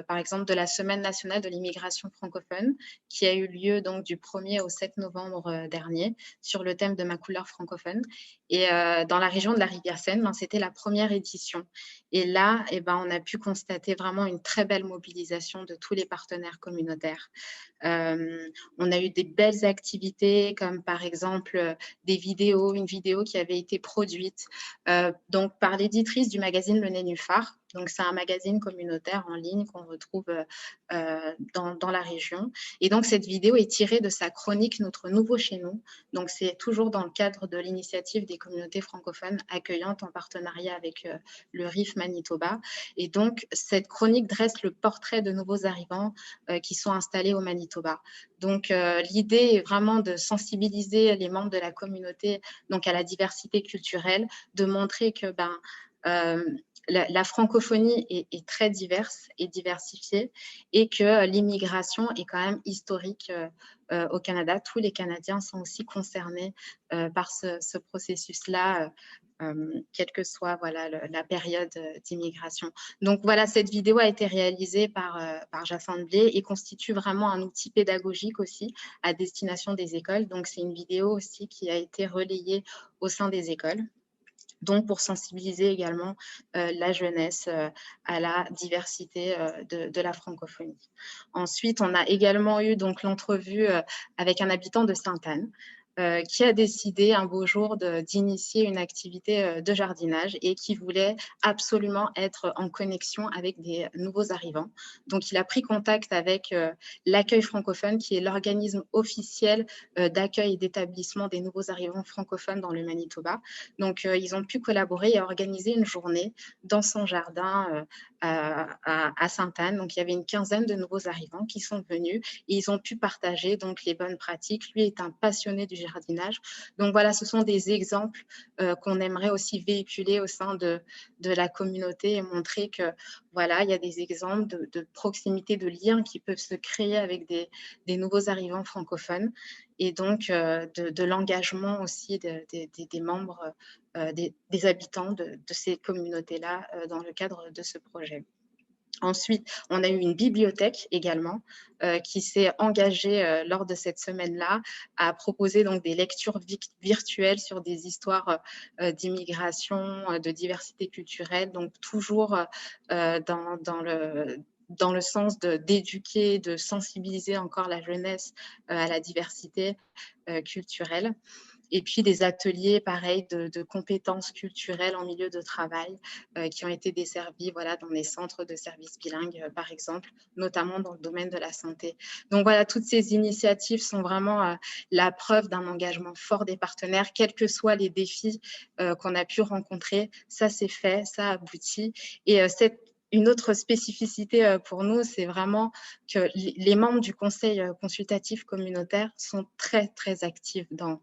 par exemple, de la Semaine nationale de l'immigration francophone qui a eu lieu donc, du 1er au 7 novembre dernier sur le thème de ma couleur francophone. Et dans la région de la Rivière-Seine, c'était la première édition. Et là, on a pu constater vraiment une très belle mobilisation de tous les partenaires communautaires. On a eu des belles activités comme par exemple une vidéo qui avait été produite donc par l'éditrice du magazine Le Nénuphar. Donc, c'est un magazine communautaire en ligne qu'on retrouve dans la région. Et donc, cette vidéo est tirée de sa chronique Notre Nouveau Chez Nous. Donc, c'est toujours dans le cadre de l'initiative des communautés francophones accueillantes en partenariat avec le RIF Manitoba. Et donc, cette chronique dresse le portrait de nouveaux arrivants qui sont installés au Manitoba. Donc, l'idée est vraiment de sensibiliser les membres de la communauté donc à la diversité culturelle, de montrer que la francophonie est très diverse et diversifiée et que l'immigration est quand même historique au Canada. Tous les Canadiens sont aussi concernés par ce processus-là, quelle que soit la période d'immigration. Donc voilà, cette vidéo a été réalisée par Jacinthe Blais et constitue vraiment un outil pédagogique aussi à destination des écoles. Donc c'est une vidéo aussi qui a été relayée au sein des écoles. Donc, pour sensibiliser également la jeunesse à la diversité de la francophonie. Ensuite, on a également eu l'entrevue avec un habitant de Sainte-Anne qui a décidé un beau jour d'initier une activité de jardinage et qui voulait absolument être en connexion avec des nouveaux arrivants. Donc, il a pris contact avec l'accueil francophone, qui est l'organisme officiel d'accueil et d'établissement des nouveaux arrivants francophones dans le Manitoba. Donc, ils ont pu collaborer et organiser une journée dans son jardin à Sainte-Anne. Donc, il y avait une quinzaine de nouveaux arrivants qui sont venus et ils ont pu partager donc les bonnes pratiques. Lui est un passionné du du jardinage. Donc voilà, ce sont des exemples qu'on aimerait aussi véhiculer au sein de la communauté et montrer que voilà, il y a des exemples de proximité, de liens qui peuvent se créer avec des nouveaux arrivants francophones et donc de l'engagement aussi des membres, des habitants de ces communautés-là dans le cadre de ce projet. Ensuite, on a eu une bibliothèque également qui s'est engagée lors de cette semaine-là à proposer donc des lectures virtuelles sur des histoires d'immigration, de diversité culturelle, donc toujours dans le sens d'éduquer, de sensibiliser encore la jeunesse à la diversité culturelle. Et puis des ateliers, pareil, de compétences culturelles en milieu de travail qui ont été desservis voilà, dans les centres de services bilingues, par exemple, notamment dans le domaine de la santé. Donc voilà, toutes ces initiatives sont vraiment la preuve d'un engagement fort des partenaires, quels que soient les défis qu'on a pu rencontrer. Ça, c'est fait, ça aboutit. Et une autre spécificité pour nous, c'est vraiment que les membres du conseil consultatif communautaire sont très, très actifs dans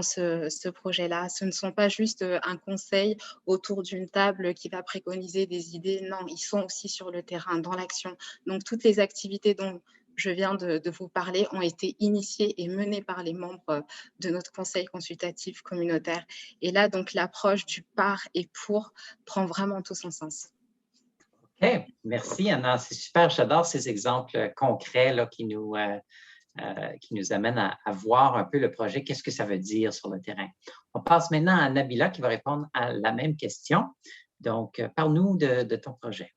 ce projet-là. Ce ne sont pas juste un conseil autour d'une table qui va préconiser des idées. Non, ils sont aussi sur le terrain, dans l'action. Donc, toutes les activités dont je viens de vous parler ont été initiées et menées par les membres de notre conseil consultatif communautaire. Et là, donc, l'approche du par et pour prend vraiment tout son sens. OK, merci Anna, c'est super, j'adore ces exemples concrets là, qui nous amènent à voir un peu le projet, qu'est-ce que ça veut dire sur le terrain. On passe maintenant à Nabila qui va répondre à la même question. Donc, parle-nous de ton projet.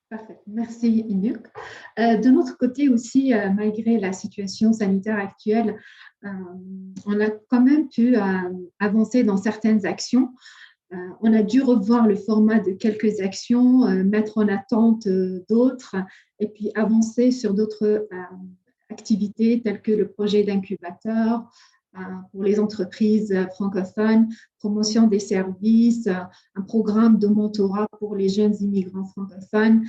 Parfait, merci Inuk. De notre côté aussi, malgré la situation sanitaire actuelle, on a quand même pu avancer dans certaines actions. On a dû revoir le format de quelques actions, mettre en attente d'autres et puis avancer sur d'autres activités telles que le projet d'incubateur pour les entreprises francophones, promotion des services, un programme de mentorat pour les jeunes immigrants francophones,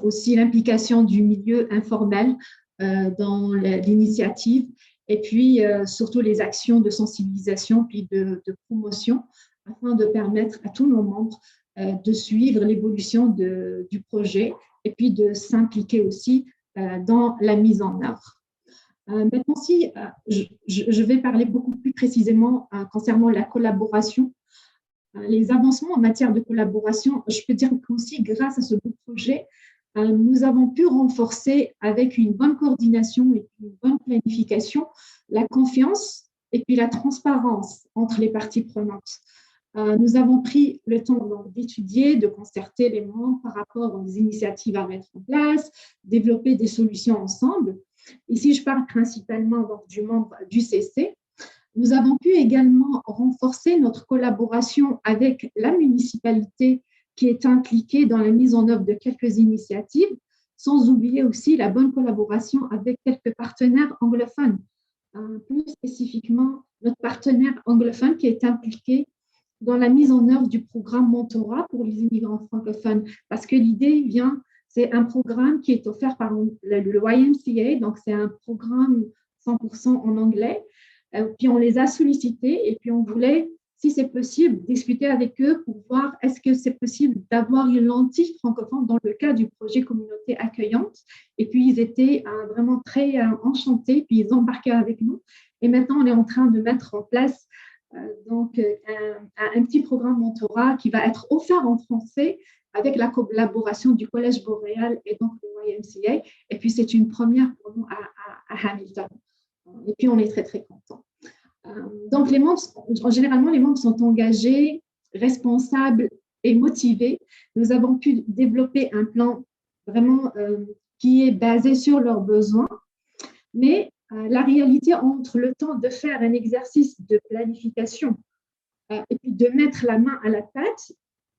aussi l'implication du milieu informel dans l'initiative et puis surtout les actions de sensibilisation puis de promotion afin de permettre à tous nos membres de suivre l'évolution du projet et puis de s'impliquer aussi dans la mise en œuvre. Maintenant, si je vais parler beaucoup plus précisément concernant la collaboration, les avancements en matière de collaboration, je peux dire qu'aussi grâce à ce beau projet, nous avons pu renforcer avec une bonne coordination et une bonne planification la confiance et puis la transparence entre les parties prenantes. Nous avons pris le temps d'étudier, de concerter les membres par rapport aux initiatives à mettre en place, développer des solutions ensemble. Ici, je parle principalement donc, du membre du CC. Nous avons pu également renforcer notre collaboration avec la municipalité qui est impliquée dans la mise en œuvre de quelques initiatives, sans oublier aussi la bonne collaboration avec quelques partenaires anglophones. Plus spécifiquement, notre partenaire anglophone qui est impliqué dans la mise en œuvre du programme mentorat pour les immigrants francophones, parce que l'idée c'est un programme qui est offert par le YMCA, donc c'est un programme 100% en anglais, puis on les a sollicités et puis on voulait, si c'est possible, discuter avec eux pour voir est-ce que c'est possible d'avoir une lentille francophone dans le cadre du projet Communauté accueillante, et puis ils étaient vraiment très enchantés, puis ils embarquaient avec nous, et maintenant on est en train de mettre en place donc un petit programme mentorat qui va être offert en français avec la collaboration du Collège Boréal et donc le YMCA. Et puis, c'est une première pour nous à Hamilton. Et puis, on est très, très contents. Donc, généralement, les membres sont engagés, responsables et motivés. Nous avons pu développer un plan vraiment qui est basé sur leurs besoins, mais la réalité entre le temps de faire un exercice de planification et puis de mettre la main à la pâte,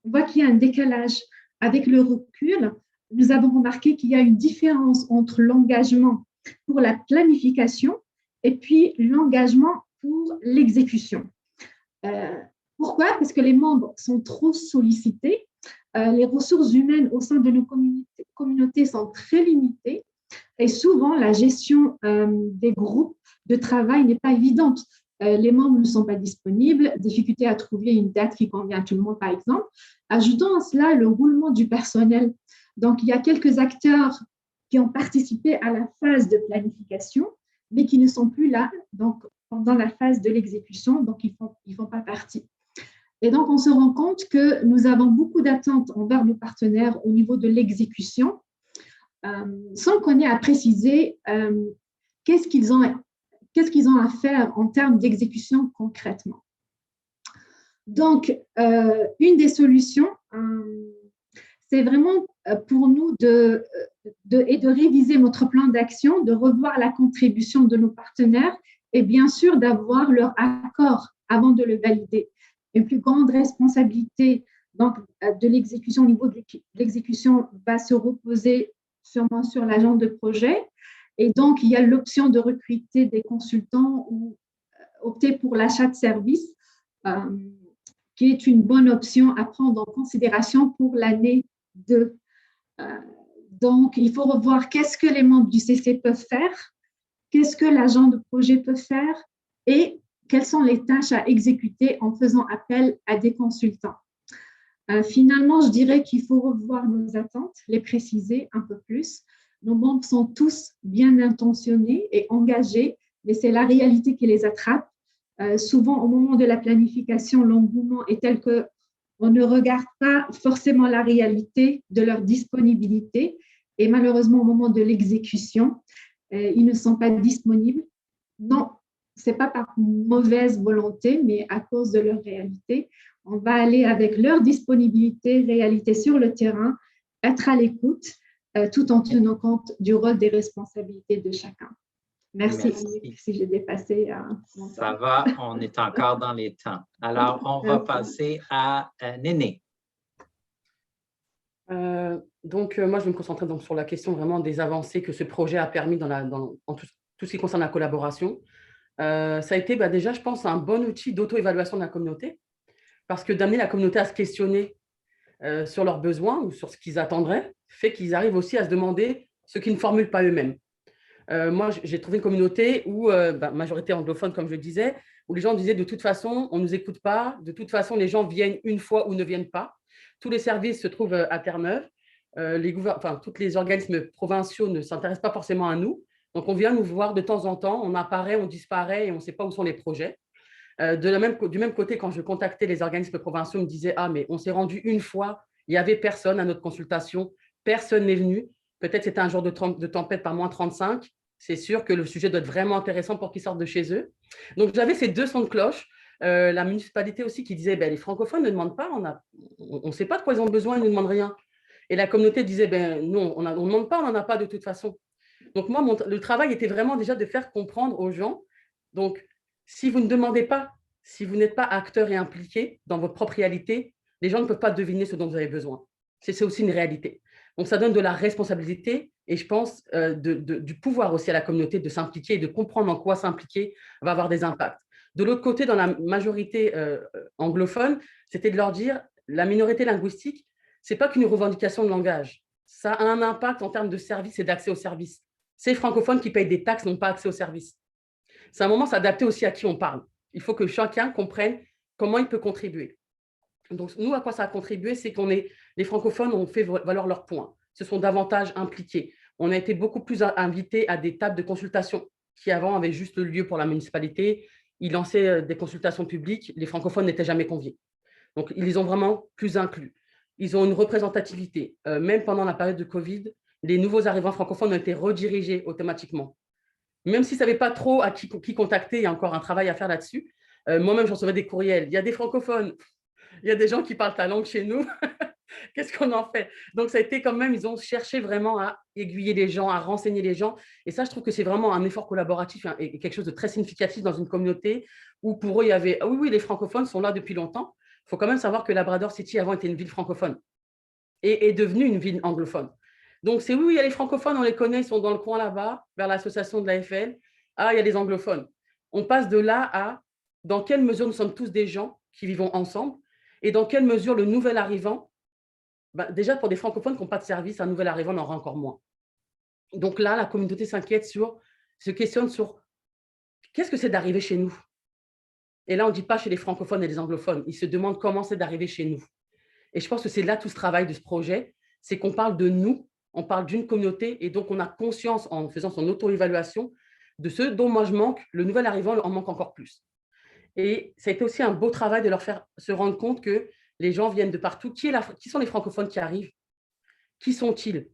on voit qu'il y a un décalage. Avec le recul, nous avons remarqué qu'il y a une différence entre l'engagement pour la planification et puis l'engagement pour l'exécution. Pourquoi? Parce que les membres sont trop sollicités, les ressources humaines au sein de nos communautés sont très limitées. Et souvent, la gestion des groupes de travail n'est pas évidente. Les membres ne sont pas disponibles, difficulté à trouver une date qui convient à tout le monde, par exemple. Ajoutons à cela le roulement du personnel. Donc, il y a quelques acteurs qui ont participé à la phase de planification, mais qui ne sont plus là donc, pendant la phase de l'exécution, donc ils ne font pas partie. Et donc, on se rend compte que nous avons beaucoup d'attentes envers nos partenaires au niveau de l'exécution, sans qu'on ait à préciser qu'est-ce qu'ils ont à faire en termes d'exécution concrètement. Donc, une des solutions, c'est vraiment pour nous de réviser notre plan d'action, de revoir la contribution de nos partenaires et bien sûr d'avoir leur accord avant de le valider. Une plus grande responsabilité donc, de l'exécution au niveau de l'exécution va se reposer sûrement sur l'agent de projet. Et donc, il y a l'option de recruter des consultants ou opter pour l'achat de services, qui est une bonne option à prendre en considération pour l'année 2. Donc, il faut revoir qu'est-ce que les membres du CC peuvent faire, qu'est-ce que l'agent de projet peut faire et quelles sont les tâches à exécuter en faisant appel à des consultants. Finalement, je dirais qu'il faut revoir nos attentes, les préciser un peu plus. Nos membres sont tous bien intentionnés et engagés, mais c'est la réalité qui les attrape. Souvent, au moment de la planification, l'engouement est tel qu'on ne regarde pas forcément la réalité de leur disponibilité. Et malheureusement, au moment de l'exécution, ils ne sont pas disponibles. Non, ce n'est pas par mauvaise volonté, mais à cause de leur réalité. On va aller avec leur disponibilité, réalité sur le terrain, être à l'écoute, tout en tenant compte du rôle des responsabilités de chacun. Merci. Si j'ai dépassé mon temps. Ça va, on est encore dans les temps. Alors, on va passer à Néné. Donc, moi, je vais me concentrer donc, sur la question vraiment des avancées que ce projet a permis en tout ce qui concerne la collaboration. Ça a été déjà, je pense, un bon outil d'auto-évaluation de la communauté, parce que d'amener la communauté à se questionner sur leurs besoins ou sur ce qu'ils attendraient, fait qu'ils arrivent aussi à se demander ce qu'ils ne formulent pas eux-mêmes. Moi, j'ai trouvé une communauté où, majorité anglophone, comme je le disais, où les gens disaient de toute façon, on ne nous écoute pas, de toute façon, les gens viennent une fois ou ne viennent pas. Tous les services se trouvent à Terre-Neuve. Tous les organismes provinciaux ne s'intéressent pas forcément à nous. Donc, on vient nous voir de temps en temps, on apparaît, on disparaît et on ne sait pas où sont les projets. Du même côté, quand je contactais les organismes provinciaux, ils me disaient « Ah, mais on s'est rendu une fois, il n'y avait personne à notre consultation, personne n'est venu. Peut-être c'était un jour de tempête par moins 35. C'est sûr que le sujet doit être vraiment intéressant pour qu'ils sortent de chez eux. » Donc, j'avais ces deux sons de cloche. La municipalité aussi qui disait les francophones ne demandent pas, on ne sait pas de quoi ils ont besoin, ils ne nous demandent rien. Et la communauté disait non, on ne demande pas, on n'en a pas de toute façon. Donc, moi, le travail était vraiment déjà de faire comprendre aux gens. Donc, si vous ne demandez pas, si vous n'êtes pas acteur et impliqué dans votre propre réalité, les gens ne peuvent pas deviner ce dont vous avez besoin. C'est aussi une réalité. Donc, ça donne de la responsabilité et je pense du pouvoir aussi à la communauté de s'impliquer et de comprendre en quoi s'impliquer va avoir des impacts. De l'autre côté, dans la majorité anglophone, c'était de leur dire la minorité linguistique, ce n'est pas qu'une revendication de langage. Ça a un impact en termes de services et d'accès aux services. Ces francophones qui payent des taxes n'ont pas accès aux services. C'est un moment s'adapter aussi à qui on parle. Il faut que chacun comprenne comment il peut contribuer. Donc, nous, à quoi ça a contribué, c'est les francophones ont fait valoir leurs points, se sont davantage impliqués. On a été beaucoup plus invités à des tables de consultation qui, avant, avaient juste le lieu pour la municipalité. Ils lançaient des consultations publiques. Les francophones n'étaient jamais conviés. Donc, ils les ont vraiment plus inclus. Ils ont une représentativité. Même pendant la période de Covid, les nouveaux arrivants francophones ont été redirigés automatiquement. Même s'ils ne savaient pas trop à qui contacter, il y a encore un travail à faire là-dessus. Moi-même, je recevais des courriels. Il y a des francophones, il y a des gens qui parlent ta langue chez nous. Qu'est-ce qu'on en fait? Donc, ça a été quand même, ils ont cherché vraiment à aiguiller les gens, à renseigner les gens. Et ça, je trouve que c'est vraiment un effort collaboratif et quelque chose de très significatif dans une communauté où pour eux, il y avait, oui, les francophones sont là depuis longtemps. Il faut quand même savoir que Labrador City, avant, était une ville francophone et est devenue une ville anglophone. Donc, c'est oui, il y a les francophones, on les connaît, ils sont dans le coin là-bas, vers l'association de l'AFL. Ah, il y a les anglophones. On passe de là à dans quelle mesure nous sommes tous des gens qui vivons ensemble et dans quelle mesure le nouvel arrivant, déjà pour des francophones qui n'ont pas de service, un nouvel arrivant en aura encore moins. Donc là, la communauté se questionne sur qu'est-ce que c'est d'arriver chez nous. Et là, on ne dit pas chez les francophones et les anglophones. Ils se demandent comment c'est d'arriver chez nous. Et je pense que c'est là tout ce travail de ce projet, c'est qu'on parle de nous, on parle d'une communauté, et donc on a conscience, en faisant son auto-évaluation, de ce dont moi je manque, le nouvel arrivant en manque encore plus. Et ça a été aussi un beau travail de leur faire se rendre compte que les gens viennent de partout. Qui sont les francophones qui arrivent? Qui sont-ils?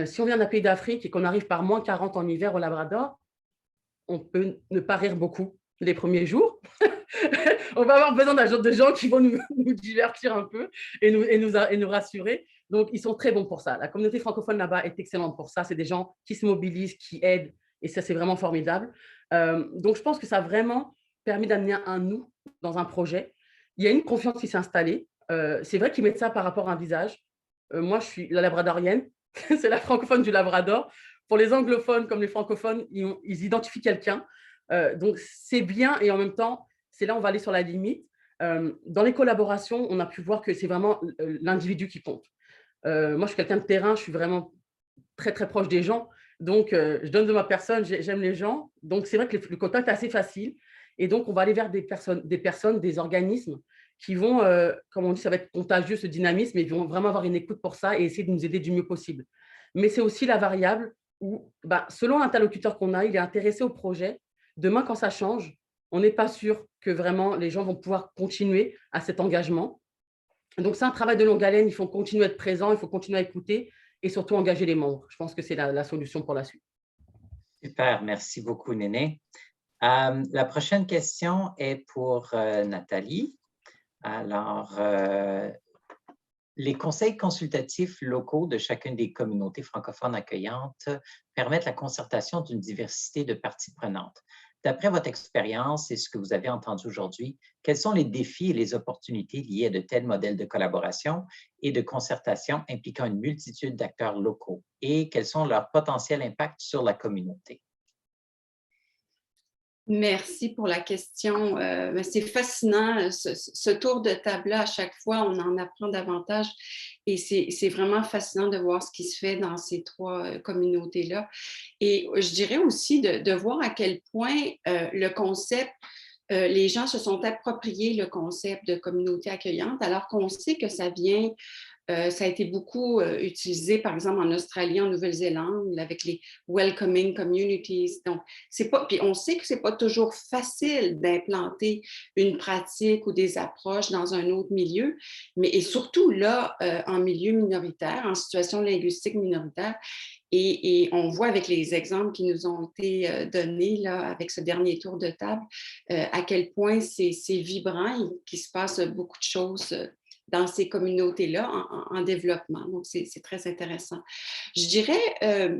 Si on vient d'un pays d'Afrique et qu'on arrive par moins 40 en hiver au Labrador, on peut ne pas rire beaucoup les premiers jours. On va avoir besoin de gens qui vont nous divertir un peu et nous rassurer. Donc, ils sont très bons pour ça. La communauté francophone là-bas est excellente pour ça. C'est des gens qui se mobilisent, qui aident, et ça, c'est vraiment formidable. Donc, je pense que ça a vraiment permis d'amener un nous dans un projet. Il y a une confiance qui s'est installée. C'est vrai qu'ils mettent ça par rapport à un visage. Moi, je suis la labradorienne. C'est la francophone du Labrador. Pour les anglophones comme les francophones, ils identifient quelqu'un. Donc, c'est bien et en même temps, c'est là où on va aller sur la limite. Dans les collaborations, on a pu voir que c'est vraiment l'individu qui compte. Moi, je suis quelqu'un de terrain, je suis vraiment très, très proche des gens. Donc, je donne de ma personne, j'aime les gens. Donc, c'est vrai que le contact est assez facile. Et donc, on va aller vers des personnes, des organismes qui vont, comme on dit, ça va être contagieux, ce dynamisme, et ils vont vraiment avoir une écoute pour ça et essayer de nous aider du mieux possible. Mais c'est aussi la variable où, selon l'interlocuteur qu'on a, il est intéressé au projet. Demain, quand ça change, on n'est pas sûr que vraiment les gens vont pouvoir continuer à cet engagement. Donc, c'est un travail de longue haleine. Il faut continuer à être présent, il faut continuer à écouter et surtout engager les membres. Je pense que c'est la solution pour la suite. Super, merci beaucoup, Néné. La prochaine question est pour Nathalie. Alors, les conseils consultatifs locaux de chacune des communautés francophones accueillantes permettent la concertation d'une diversité de parties prenantes. D'après votre expérience et ce que vous avez entendu aujourd'hui, quels sont les défis et les opportunités liés à de tels modèles de collaboration et de concertation impliquant une multitude d'acteurs locaux et quels sont leurs potentiels impacts sur la communauté? Merci pour la question. C'est fascinant, ce tour de table-là. À chaque fois, on en apprend davantage et c'est vraiment fascinant de voir ce qui se fait dans ces trois communautés-là. Et je dirais aussi de voir à quel point le concept, les gens se sont appropriés le concept de communauté accueillante, alors qu'on sait que ça vient. Ça a été beaucoup utilisé, par exemple, en Australie, en Nouvelle-Zélande, avec les welcoming communities. Donc, puis on sait que ce n'est pas toujours facile d'implanter une pratique ou des approches dans un autre milieu, et surtout là, en milieu minoritaire, en situation linguistique minoritaire. Et on voit avec les exemples qui nous ont été donnés là, avec ce dernier tour de table, à quel point c'est vibrant et qu'il se passe beaucoup de choses dans ces communautés-là en développement. Donc, c'est très intéressant. Je dirais,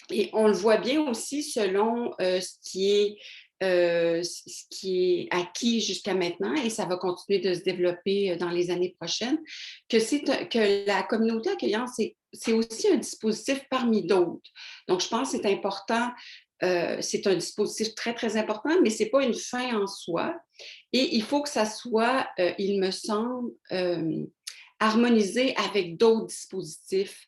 et on le voit bien aussi selon ce qui est acquis jusqu'à maintenant, et ça va continuer de se développer dans les années prochaines, que la communauté accueillante, c'est aussi un dispositif parmi d'autres. Donc, je pense que c'est important. C'est un dispositif très, très important, mais ce n'est pas une fin en soi. Et il faut que ça soit, il me semble, harmonisé avec d'autres dispositifs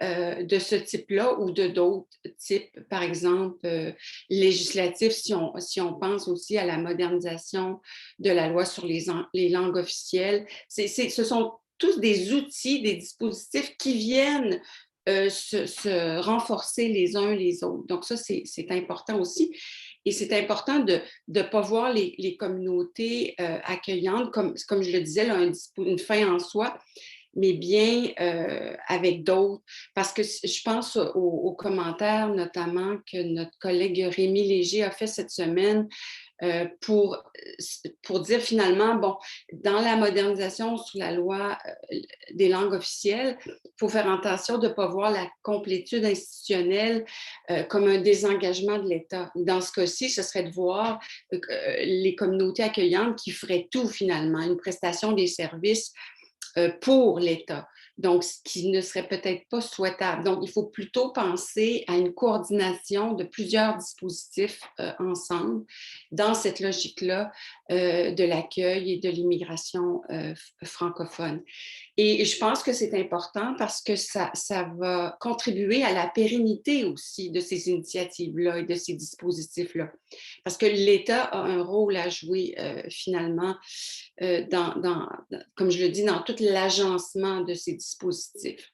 de ce type-là ou de d'autres types, par exemple, législatifs, si on pense aussi à la modernisation de la loi sur les langues officielles. Ce sont tous des outils, des dispositifs qui viennent se renforcer les uns les autres. Donc ça, c'est important aussi. Et c'est important de ne pas voir les communautés accueillantes, comme je le disais, là, une fin en soi, mais bien avec d'autres. Parce que je pense aux commentaires, notamment, que notre collègue Rémi Léger a fait cette semaine pour dire finalement, bon, dans la modernisation sur la loi des langues officielles, il faut faire attention de ne pas voir la complétude institutionnelle comme un désengagement de l'État. Dans ce cas-ci, ce serait de voir les communautés accueillantes qui feraient tout finalement, une prestation des services pour l'État. Donc, ce qui ne serait peut-être pas souhaitable. Donc, il faut plutôt penser à une coordination de plusieurs dispositifs ensemble dans cette logique-là de l'accueil et de l'immigration francophone. Et je pense que c'est important parce que ça va contribuer à la pérennité aussi de ces initiatives-là et de ces dispositifs-là. Parce que l'État a un rôle à jouer finalement, comme je le dis, dans tout l'agencement de ces dispositifs.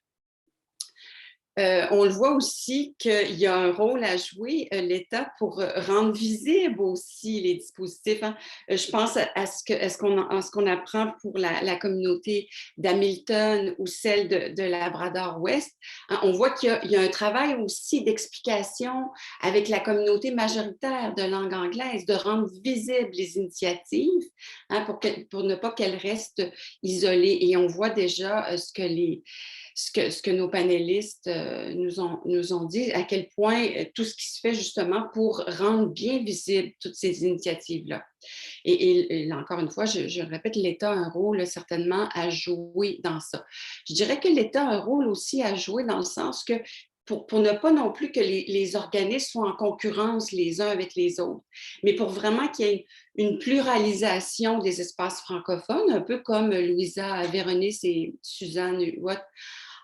On le voit aussi qu'il y a un rôle à jouer, l'État, pour rendre visibles aussi les dispositifs. Hein. Je pense à ce qu'on apprend pour la communauté d'Hamilton ou celle de Labrador-Ouest. Hein, on voit qu'il y a un travail aussi d'explication avec la communauté majoritaire de langue anglaise, de rendre visibles les initiatives, hein, pour ne pas qu'elles restent isolées. Et on voit déjà ce que nos panélistes nous ont dit, à quel point tout ce qui se fait justement pour rendre bien visibles toutes ces initiatives-là. Et là, encore une fois, je répète, l'État a un rôle certainement à jouer dans ça. Je dirais que l'État a un rôle aussi à jouer dans le sens que pour ne pas non plus que les organismes soient en concurrence les uns avec les autres, mais pour vraiment qu'il y ait une pluralisation des espaces francophones, un peu comme Louisa Véronès et Suzanne Watt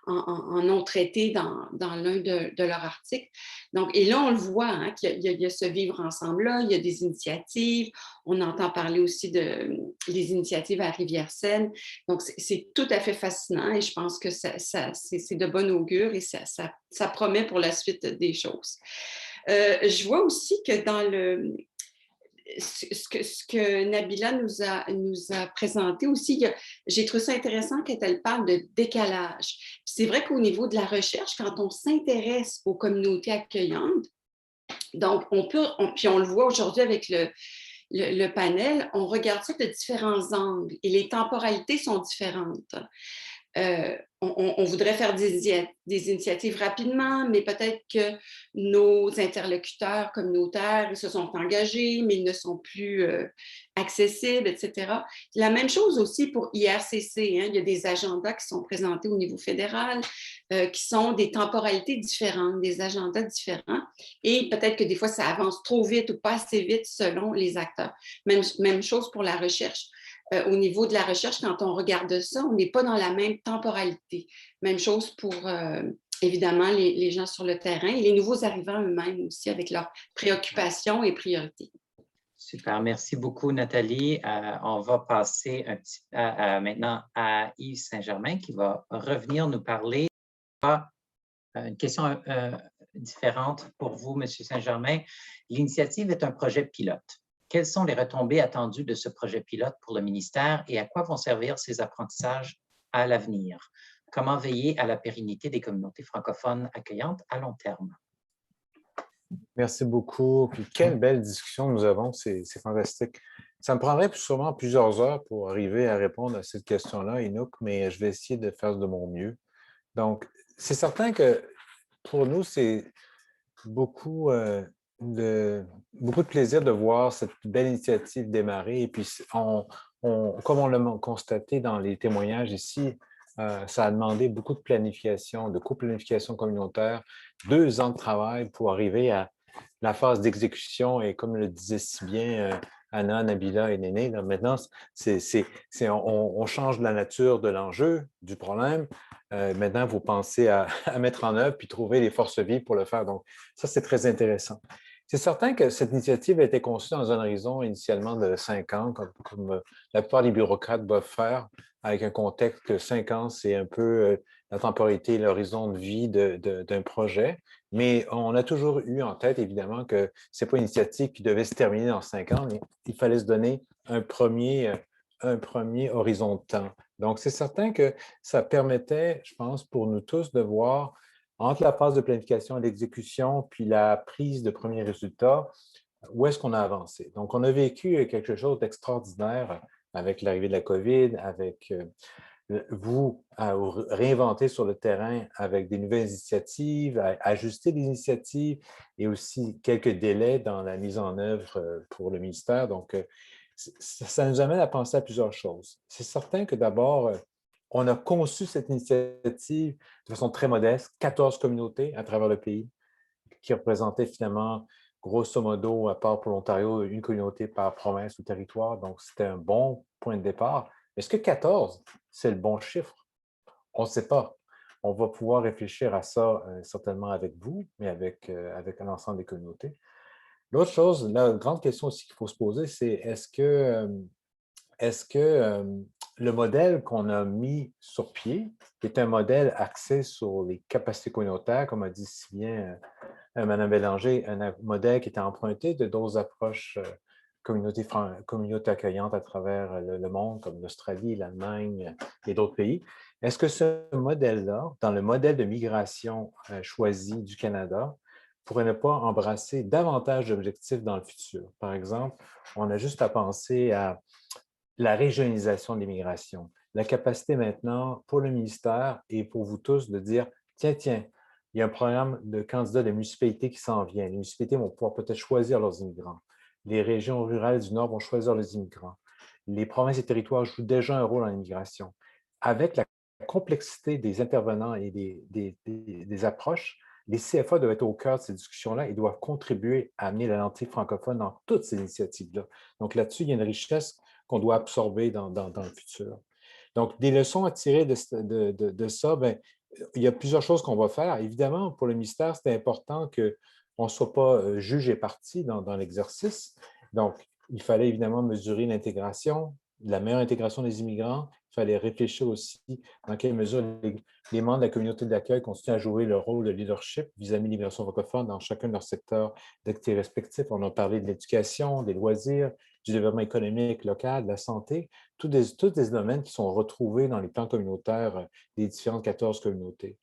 en ont traité dans l'un de leurs articles. Donc, et là, on le voit, hein, qu'il y a ce vivre ensemble-là, il y a des initiatives, on entend parler aussi des initiatives à Rivière-Seine. Donc, c'est tout à fait fascinant et je pense que c'est de bon augure et ça promet pour la suite des choses. Je vois aussi que dans ce que Nabila nous a présenté aussi, j'ai trouvé ça intéressant quand elle parle de décalage. C'est vrai qu'au niveau de la recherche, quand on s'intéresse aux communautés accueillantes, donc puis on le voit aujourd'hui avec le panel, on regarde ça de différents angles et les temporalités sont différentes. On voudrait faire des initiatives rapidement, mais peut-être que nos interlocuteurs communautaires ils se sont engagés, mais ils ne sont plus accessibles, etc. La même chose aussi pour IRCC. Hein. Il y a des agendas qui sont présentés au niveau fédéral, qui sont des temporalités différentes, des agendas différents. Et peut-être que des fois, ça avance trop vite ou pas assez vite selon les acteurs. Même chose pour la recherche. Au niveau de la recherche, quand on regarde ça, on n'est pas dans la même temporalité. Même chose pour, évidemment, les gens sur le terrain et les nouveaux arrivants eux-mêmes aussi avec leurs préoccupations et priorités. Super, merci beaucoup Nathalie. On va passer maintenant à Yves Saint-Germain qui va revenir nous parler une question différente pour vous, M. Saint-Germain. L'initiative est un projet pilote. Quelles sont les retombées attendues de ce projet pilote pour le ministère et à quoi vont servir ces apprentissages à l'avenir? Comment veiller à la pérennité des communautés francophones accueillantes à long terme? Merci beaucoup. Puis quelle belle discussion nous avons, c'est fantastique. Ça me prendrait sûrement plusieurs heures pour arriver à répondre à cette question-là, Inouk, mais je vais essayer de faire de mon mieux. Donc, c'est certain que pour nous, c'est beaucoup de plaisir de voir cette belle initiative démarrer. Et puis, comme on l'a constaté dans les témoignages ici, ça a demandé beaucoup de planification, de co-planification communautaire, 2 ans de travail pour arriver à la phase d'exécution. Et comme le disait si bien Anna, Nabila et Néné, là, maintenant, on change la nature de l'enjeu, du problème. Maintenant, vous pensez à mettre en œuvre puis trouver les forces vives pour le faire. Donc, ça, c'est très intéressant. C'est certain que cette initiative a été conçue dans un horizon initialement de 5 ans, comme la plupart des bureaucrates doivent faire, avec un contexte que 5 ans, c'est un peu la temporalité, l'horizon de vie d'un projet. Mais on a toujours eu en tête, évidemment, que ce n'est pas une initiative qui devait se terminer dans 5 ans, mais il fallait se donner un premier horizon de temps. Donc, c'est certain que ça permettait, je pense, pour nous tous de voir entre la phase de planification et l'exécution, puis la prise de premiers résultats, où est-ce qu'on a avancé. Donc, on a vécu quelque chose d'extraordinaire avec l'arrivée de la COVID, avec vous à réinventer sur le terrain avec des nouvelles initiatives, à ajuster des initiatives et aussi quelques délais dans la mise en œuvre pour le ministère. Donc, ça nous amène à penser à plusieurs choses. C'est certain que d'abord, on a conçu cette initiative de façon très modeste, 14 communautés à travers le pays qui représentaient finalement grosso modo, à part pour l'Ontario, une communauté par province ou territoire. Donc, c'était un bon point de départ. Est-ce que 14, c'est le bon chiffre? On ne sait pas. On va pouvoir réfléchir à ça certainement avec vous, mais avec l'ensemble des communautés. L'autre chose, la grande question aussi qu'il faut se poser, c'est est-ce que le modèle qu'on a mis sur pied est un modèle axé sur les capacités communautaires, comme a dit si bien Mme Bélanger, un modèle qui était emprunté de d'autres approches communautés accueillantes à travers le monde, comme l'Australie, l'Allemagne et d'autres pays. Est-ce que ce modèle-là, dans le modèle de migration choisi du Canada, pourrait ne pas embrasser davantage d'objectifs dans le futur? Par exemple, on a juste à penser à la régionalisation de l'immigration, la capacité maintenant pour le ministère et pour vous tous de dire, tiens, il y a un programme de candidats de municipalités qui s'en vient. Les municipalités vont pouvoir peut-être choisir leurs immigrants. Les régions rurales du Nord vont choisir leurs immigrants. Les provinces et territoires jouent déjà un rôle en immigration. Avec la complexité des intervenants et des approches, les CFA doivent être au cœur de ces discussions-là et doivent contribuer à amener la lentille francophone dans toutes ces initiatives-là. Donc là-dessus, il y a une richesse qu'on doit absorber dans le futur. Donc, des leçons à tirer de ça, bien, il y a plusieurs choses qu'on va faire. Évidemment, pour le ministère, c'est important qu'on ne soit pas juge et partie dans l'exercice. Donc, il fallait évidemment mesurer l'intégration, la meilleure intégration des immigrants. Il fallait réfléchir aussi dans quelle mesure les membres de la communauté d'accueil continuent à jouer le rôle de leadership vis-à-vis de l'immigration francophone dans chacun de leurs secteurs d'activité respectifs. On a parlé de l'éducation, des loisirs, du développement économique local, de la santé, tous des domaines qui sont retrouvés dans les plans communautaires des différentes 14 communautés.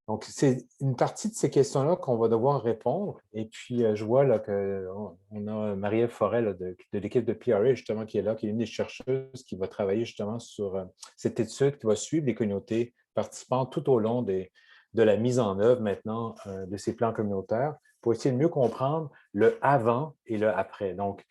Donc, c'est une partie de ces questions-là qu'on va devoir répondre. Et puis, je vois là qu'on a Marie-Ève Forêt là, de l'équipe de PRA, justement, qui est là, qui est une des chercheuses qui va travailler justement sur cette étude qui va suivre les communautés participantes tout au long de la mise en œuvre maintenant de ces plans communautaires pour essayer de mieux comprendre le avant et le après. Donc,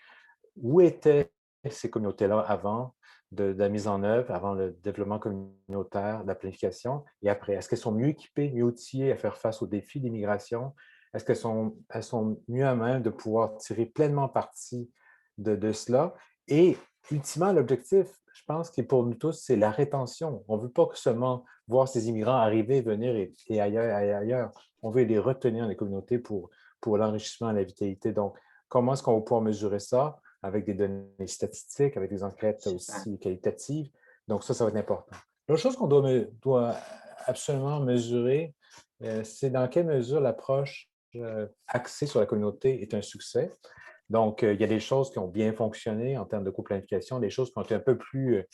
où étaient ces communautés-là avant de la mise en œuvre, avant le développement communautaire, la planification, et après? Est-ce qu'elles sont mieux équipées, mieux outillées à faire face aux défis d'immigration? Est-ce qu'elles sont mieux à même de pouvoir tirer pleinement parti de cela? Et ultimement, l'objectif, je pense, qui est pour nous tous, c'est la rétention. On ne veut pas que seulement voir ces immigrants arriver, venir et ailleurs. On veut les retenir dans les communautés pour l'enrichissement et la vitalité. Donc, comment est-ce qu'on va pouvoir mesurer ça? Avec des données statistiques, avec des enquêtes aussi qualitatives. Donc, ça va être important. L'autre chose qu'on doit absolument mesurer, c'est dans quelle mesure l'approche axée sur la communauté est un succès. Donc, il y a des choses qui ont bien fonctionné en termes de coplanification, des choses qui ont été un peu plus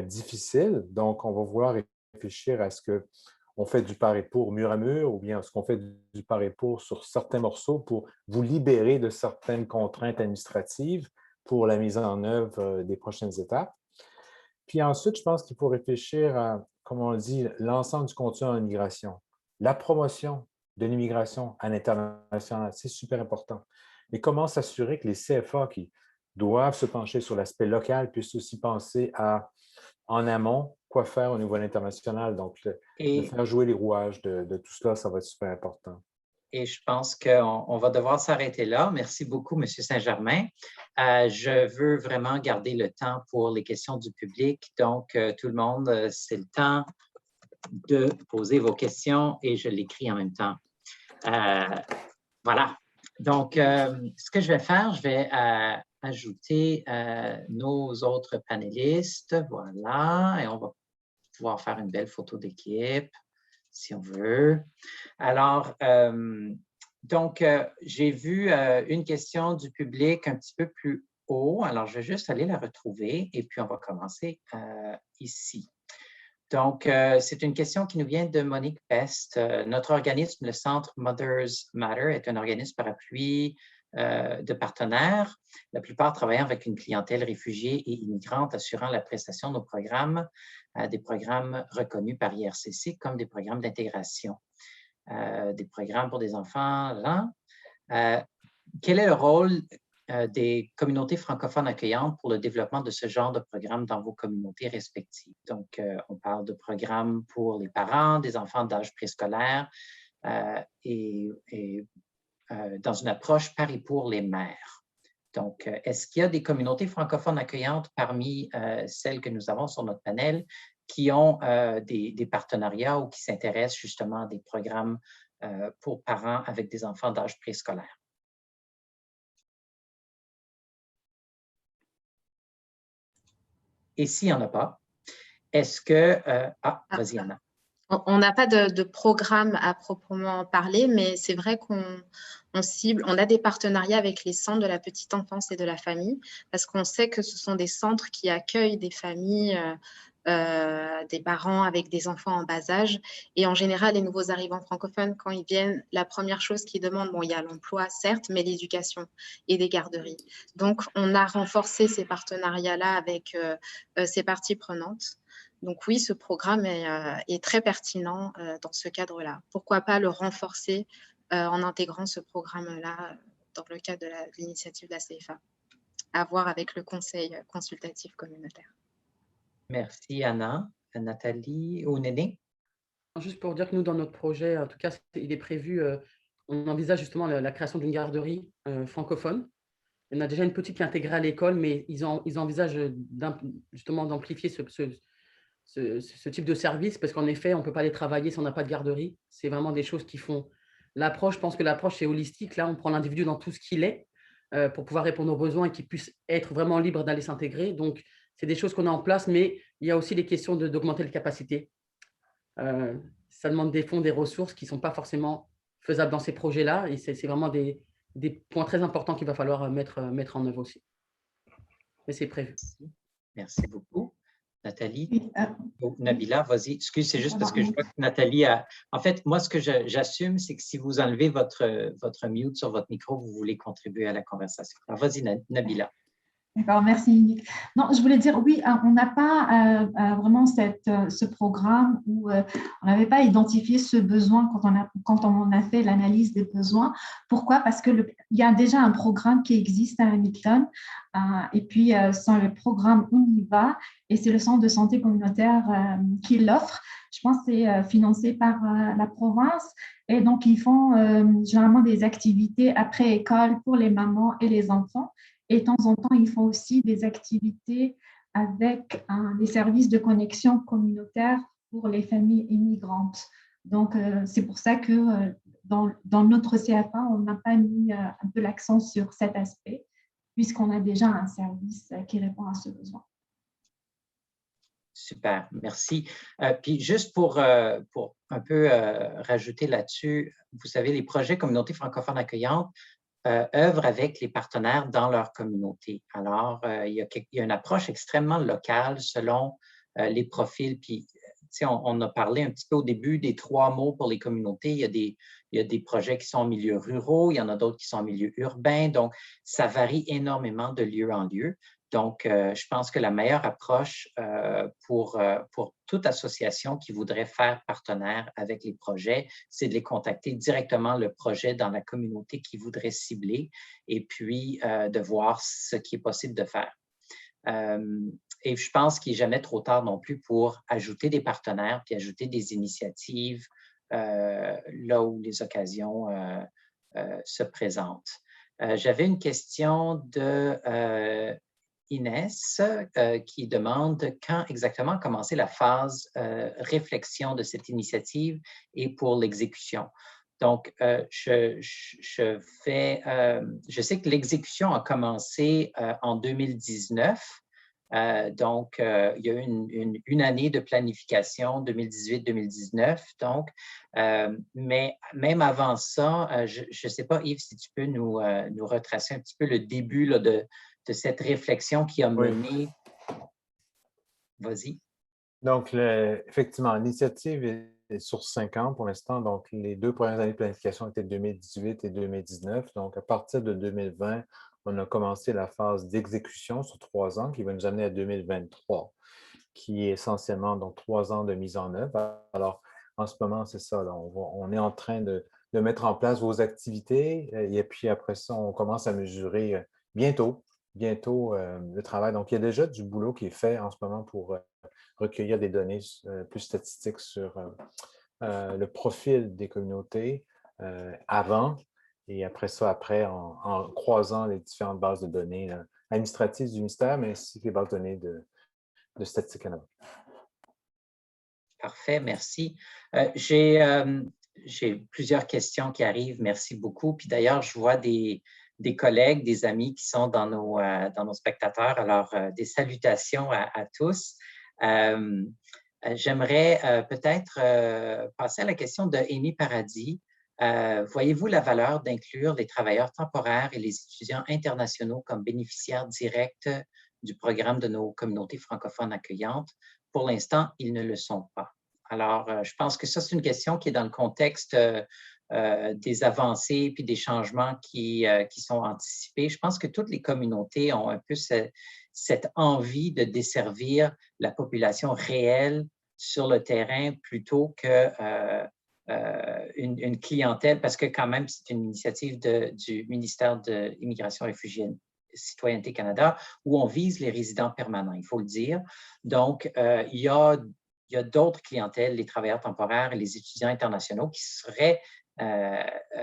difficiles. Donc, on va vouloir réfléchir à ce qu'on fait du par et pour mur à mur ou bien est-ce qu'on fait du par et pour sur certains morceaux pour vous libérer de certaines contraintes administratives pour la mise en œuvre des prochaines étapes. Puis ensuite, je pense qu'il faut réfléchir à, comme on dit, l'ensemble du contenu en immigration. La promotion de l'immigration à l'international, c'est super important. Mais comment s'assurer que les CFA qui doivent se pencher sur l'aspect local puissent aussi penser en amont, quoi faire au niveau international. Donc, de faire jouer les rouages de tout cela, ça va être super important. Et je pense qu'on va devoir s'arrêter là. Merci beaucoup, M. Saint-Germain. Je veux vraiment garder le temps pour les questions du public. Donc, tout le monde, c'est le temps de poser vos questions et je l'écris en même temps. Voilà. Donc, ce que je vais faire, je vais ajouter nos autres panélistes. Voilà. Et on va pouvoir faire une belle photo d'équipe, si on veut. Alors, donc, j'ai vu une question du public un petit peu plus haut. Alors, je vais juste aller la retrouver et puis on va commencer ici. Donc, c'est une question qui nous vient de Monique Pest. Notre organisme, le Centre Mothers Matter, est un organisme par appui de partenaires, la plupart travaillant avec une clientèle réfugiée et immigrante, assurant la prestation de nos programmes, des programmes reconnus par IRCC comme des programmes d'intégration, des programmes pour des enfants. Quel est le rôle des communautés francophones accueillantes pour le développement de ce genre de programme dans vos communautés respectives? Donc, on parle de programmes pour les parents, des enfants d'âge préscolaire et dans une approche par et pour les mères. Donc, est-ce qu'il y a des communautés francophones accueillantes parmi celles que nous avons sur notre panel qui ont des partenariats ou qui s'intéressent justement à des programmes pour parents avec des enfants d'âge préscolaire? Et s'il n'y en a pas, est-ce que… vas-y, Anna. On n'a pas de programme à proprement parler, mais c'est vrai qu'on cible, on a des partenariats avec les centres de la petite enfance et de la famille, parce qu'on sait que ce sont des centres qui accueillent des familles, des parents avec des enfants en bas âge. Et en général, les nouveaux arrivants francophones, quand ils viennent, la première chose qu'ils demandent, bon, il y a l'emploi, certes, mais l'éducation et des garderies. Donc, on a renforcé ces partenariats-là avec ces parties prenantes. Donc oui, ce programme est très pertinent dans ce cadre-là. Pourquoi pas le renforcer en intégrant ce programme-là dans le cadre de l'initiative de la CFA, à voir avec le conseil consultatif communautaire. Merci, Anna. Nathalie ou Néné? Juste pour dire que nous, dans notre projet, en tout cas, il est prévu, on envisage justement la création d'une garderie francophone. Il y en a déjà une petite qui est intégrée à l'école, mais ils envisagent justement d'amplifier ce type de service, parce qu'en effet, on ne peut pas aller travailler si on n'a pas de garderie. C'est vraiment des choses qui font l'approche. Je pense que l'approche est holistique. Là, on prend l'individu dans tout ce qu'il est pour pouvoir répondre aux besoins et qu'il puisse être vraiment libre d'aller s'intégrer. Donc, c'est des choses qu'on a en place, mais il y a aussi les questions d'augmenter les capacités. Ça demande des fonds, des ressources qui ne sont pas forcément faisables dans ces projets-là. Et c'est vraiment des points très importants qu'il va falloir mettre en œuvre aussi. Mais c'est prévu. Merci beaucoup. Nathalie? Oui, Nabila, vas-y. Excuse, c'est juste parce que je vois que Nathalie a… En fait, moi, ce que j'assume, c'est que si vous enlevez votre mute sur votre micro, vous voulez contribuer à la conversation. Alors, vas-y, Nabila. D'accord, merci Nick. Non, je voulais dire, oui, on n'a pas vraiment ce programme où on n'avait pas identifié ce besoin quand on a fait l'analyse des besoins. Pourquoi? Parce qu'il y a déjà un programme qui existe à Hamilton et puis sans le programme UNIVA, et c'est le centre de santé communautaire qui l'offre. Je pense que c'est financé par la province, et donc ils font généralement des activités après école pour les mamans et les enfants. Et de temps en temps, ils font aussi des activités avec les services de connexion communautaire pour les familles immigrantes. Donc, c'est pour ça que dans notre CFA, on n'a pas mis un peu l'accent sur cet aspect, puisqu'on a déjà un service qui répond à ce besoin. Super, merci. Puis juste pour un peu rajouter là-dessus, vous savez, les projets communautés francophones accueillantes œuvrent avec les partenaires dans leur communauté. Alors, il y a une approche extrêmement locale selon les profils. Puis, on a parlé un petit peu au début des 3 mots pour les communautés. Il y a des projets qui sont en milieu ruraux, il y en a d'autres qui sont en milieu urbain. Donc, ça varie énormément de lieu en lieu. Donc, je pense que la meilleure approche pour toute association qui voudrait faire partenaire avec les projets, c'est de les contacter directement le projet dans la communauté qui voudrait cibler et puis de voir ce qui est possible de faire. Et je pense qu'il n'est jamais trop tard non plus pour ajouter des partenaires puis ajouter des initiatives là où les occasions se présentent. J'avais une question de Inès qui demande quand exactement commencer la phase réflexion de cette initiative et pour l'exécution. Donc, je sais que l'exécution a commencé en 2019. Donc, il y a eu une année de planification, 2018-2019. Donc, mais même avant ça, je ne sais pas, Yves, si tu peux nous retracer un petit peu le début là, de cette réflexion qui a mené. Oui. Vas-y. Donc, effectivement, l'initiative est sur 5 ans pour l'instant. Donc, les 2 premières années de planification étaient 2018 et 2019. Donc, à partir de 2020, on a commencé la phase d'exécution sur 3 ans qui va nous amener à 2023, qui est essentiellement donc 3 ans de mise en œuvre. Alors, en ce moment, c'est ça. Là, on est en train de mettre en place vos activités et puis après ça, on commence à mesurer bientôt le travail. Donc, il y a déjà du boulot qui est fait en ce moment pour recueillir des données plus statistiques sur le profil des communautés avant Et après ça, en croisant les différentes bases de données là, administratives du ministère, mais ainsi que les bases de données de Statistique Canada. Parfait, merci. J'ai plusieurs questions qui arrivent. Merci beaucoup. Puis d'ailleurs, je vois des collègues, des amis qui sont dans nos spectateurs. Alors, des salutations à tous. J'aimerais peut-être passer à la question de Amy Paradis. Voyez-vous la valeur d'inclure les travailleurs temporaires et les étudiants internationaux comme bénéficiaires directs du programme de nos communautés francophones accueillantes? Pour l'instant, ils ne le sont pas. Alors, je pense que ça, c'est une question qui est dans le contexte des avancées puis des changements qui sont anticipés. Je pense que toutes les communautés ont un peu cette envie de desservir la population réelle sur le terrain plutôt que une clientèle, parce que quand même, c'est une initiative du ministère de l'Immigration, Réfugiés et Citoyenneté Canada, où on vise les résidents permanents, il faut le dire. Donc, il y a d'autres clientèles, les travailleurs temporaires et les étudiants internationaux qui seraient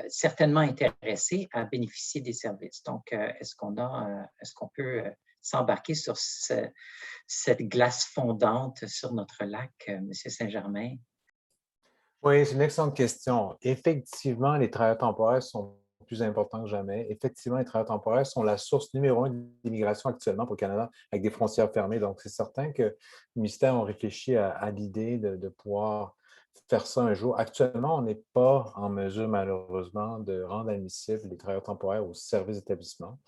certainement intéressés à bénéficier des services. Donc, est-ce qu'on peut s'embarquer sur cette glace fondante sur notre lac, M. Saint-Germain? Oui, c'est une excellente question. Effectivement, les travailleurs temporaires sont plus importants que jamais. Effectivement, les travailleurs temporaires sont la source numéro 1 d'immigration actuellement pour le Canada avec des frontières fermées. Donc, c'est certain que le ministère a réfléchi à l'idée de pouvoir faire ça un jour. Actuellement, on n'est pas en mesure, malheureusement, de rendre admissibles les travailleurs temporaires au service d'établissement.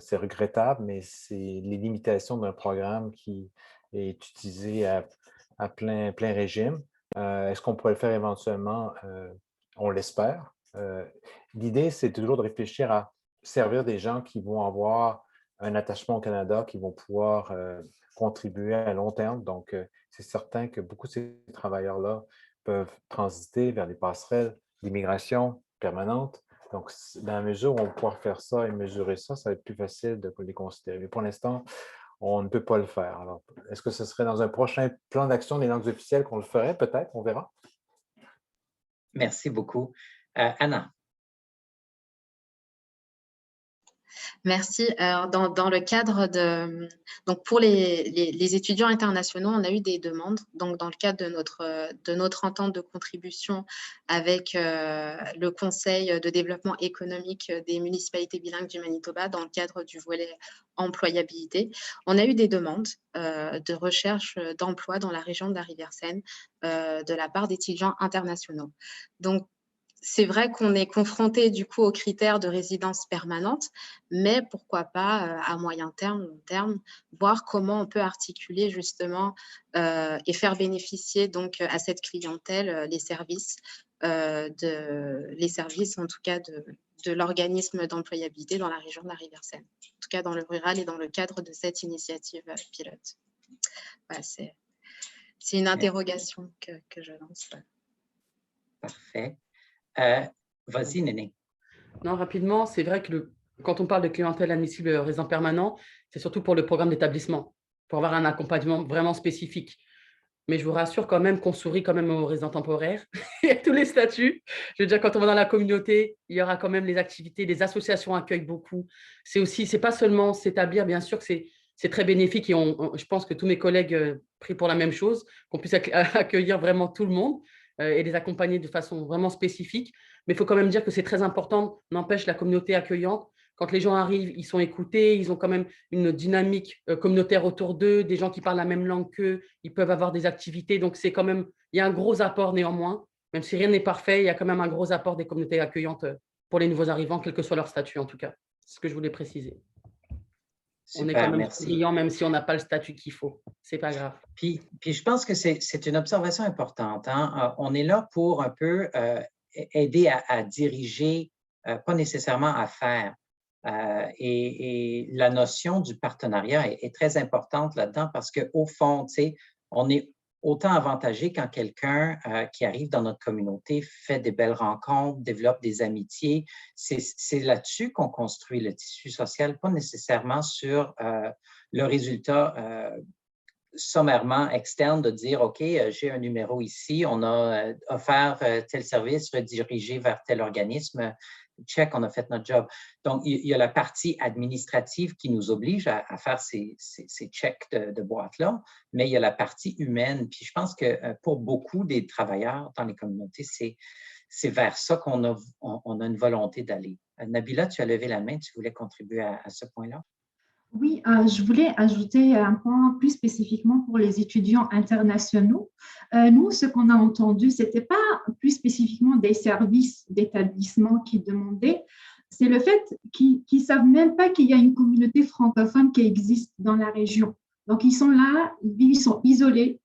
C'est regrettable, mais c'est les limitations d'un programme qui est utilisé à plein régime. Est-ce qu'on pourrait le faire éventuellement? On l'espère. L'idée, c'est toujours de réfléchir à servir des gens qui vont avoir un attachement au Canada, qui vont pouvoir contribuer à long terme. Donc, c'est certain que beaucoup de ces travailleurs-là peuvent transiter vers des passerelles d'immigration permanente. Donc, dans la mesure où on va pouvoir faire ça et mesurer ça, ça va être plus facile de les considérer. Mais pour l'instant, on ne peut pas le faire. Alors, est-ce que ce serait dans un prochain plan d'action des langues officielles qu'on le ferait? Peut-être, on verra. Merci beaucoup. Anna. Merci. Dans le cadre donc pour les étudiants internationaux, on a eu des demandes. Donc, dans le cadre de notre entente de contribution avec le Conseil de développement économique des municipalités bilingues du Manitoba, dans le cadre du volet employabilité, on a eu des demandes de recherche d'emploi dans la région de la Rivière-Seine de la part d'étudiants internationaux. Donc, c'est vrai qu'on est confronté du coup aux critères de résidence permanente, mais pourquoi pas à moyen terme, long terme, voir comment on peut articuler justement et faire bénéficier donc à cette clientèle les services en tout cas de l'organisme d'employabilité dans la région de la Rivière-Seine, en tout cas dans le rural et dans le cadre de cette initiative pilote. Voilà, c'est une interrogation que je lance. Parfait. Vas-y, Néné. Non, rapidement, c'est vrai que quand on parle de clientèle admissible résident permanent, c'est surtout pour le programme d'établissement, pour avoir un accompagnement vraiment spécifique. Mais je vous rassure quand même qu'on sourit quand même aux résidents temporaires et à tous les statuts. Je veux dire, quand on va dans la communauté, il y aura quand même les activités, les associations accueillent beaucoup. C'est pas seulement s'établir, bien sûr que c'est très bénéfique et je pense que tous mes collègues prient pour la même chose, qu'on puisse accueillir vraiment tout le monde et les accompagner de façon vraiment spécifique. Mais il faut quand même dire que c'est très important, n'empêche la communauté accueillante. Quand les gens arrivent, ils sont écoutés, ils ont quand même une dynamique communautaire autour d'eux, des gens qui parlent la même langue qu'eux, ils peuvent avoir des activités. Donc, c'est quand même, il y a un gros apport néanmoins. Même si rien n'est parfait, il y a quand même un gros apport des communautés accueillantes pour les nouveaux arrivants, quel que soit leur statut en tout cas. C'est ce que je voulais préciser. Super, on est quand même merci. brillant, même si on n'a pas le statut qu'il faut. C'est pas grave. Puis je pense que c'est une observation importante. Hein? On est là pour un peu aider à diriger, pas nécessairement à faire. Et la notion du partenariat est très importante là-dedans parce qu'au fond, on est autant avantagé quand quelqu'un qui arrive dans notre communauté fait des belles rencontres, développe des amitiés. C'est là-dessus qu'on construit le tissu social, pas nécessairement sur le résultat sommairement externe de dire, OK, j'ai un numéro ici, on a offert tel service, redirigé vers tel organisme, check, on a fait notre job. Donc, il y a la partie administrative qui nous oblige à faire ces checks de boîte-là, mais il y a la partie humaine. Puis je pense que pour beaucoup des travailleurs dans les communautés, c'est vers ça qu'on a une volonté d'aller. Nabila, tu as levé la main, tu voulais contribuer à ce point-là? Oui, je voulais ajouter un point plus spécifiquement pour les étudiants internationaux. Nous, ce qu'on a entendu, ce n'était pas plus spécifiquement des services d'établissement qui demandaient, c'est le fait qu'ils ne savent même pas qu'il y a une communauté francophone qui existe dans la région. Donc, ils sont là, ils sont isolés.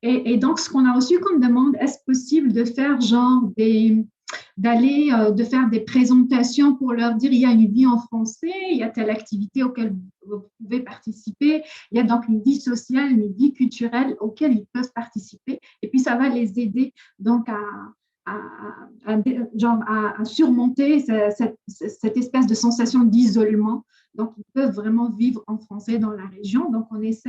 Et donc, ce qu'on a reçu comme demande, est-ce possible de faire de faire des présentations pour leur dire il y a une vie en français, il y a telle activité auquel vous pouvez participer, il y a donc une vie sociale, une vie culturelle auquel ils peuvent participer, et puis ça va les aider donc à surmonter cette espèce de sensation d'isolement. Donc, ils peuvent vraiment vivre en français dans la région. Donc, on est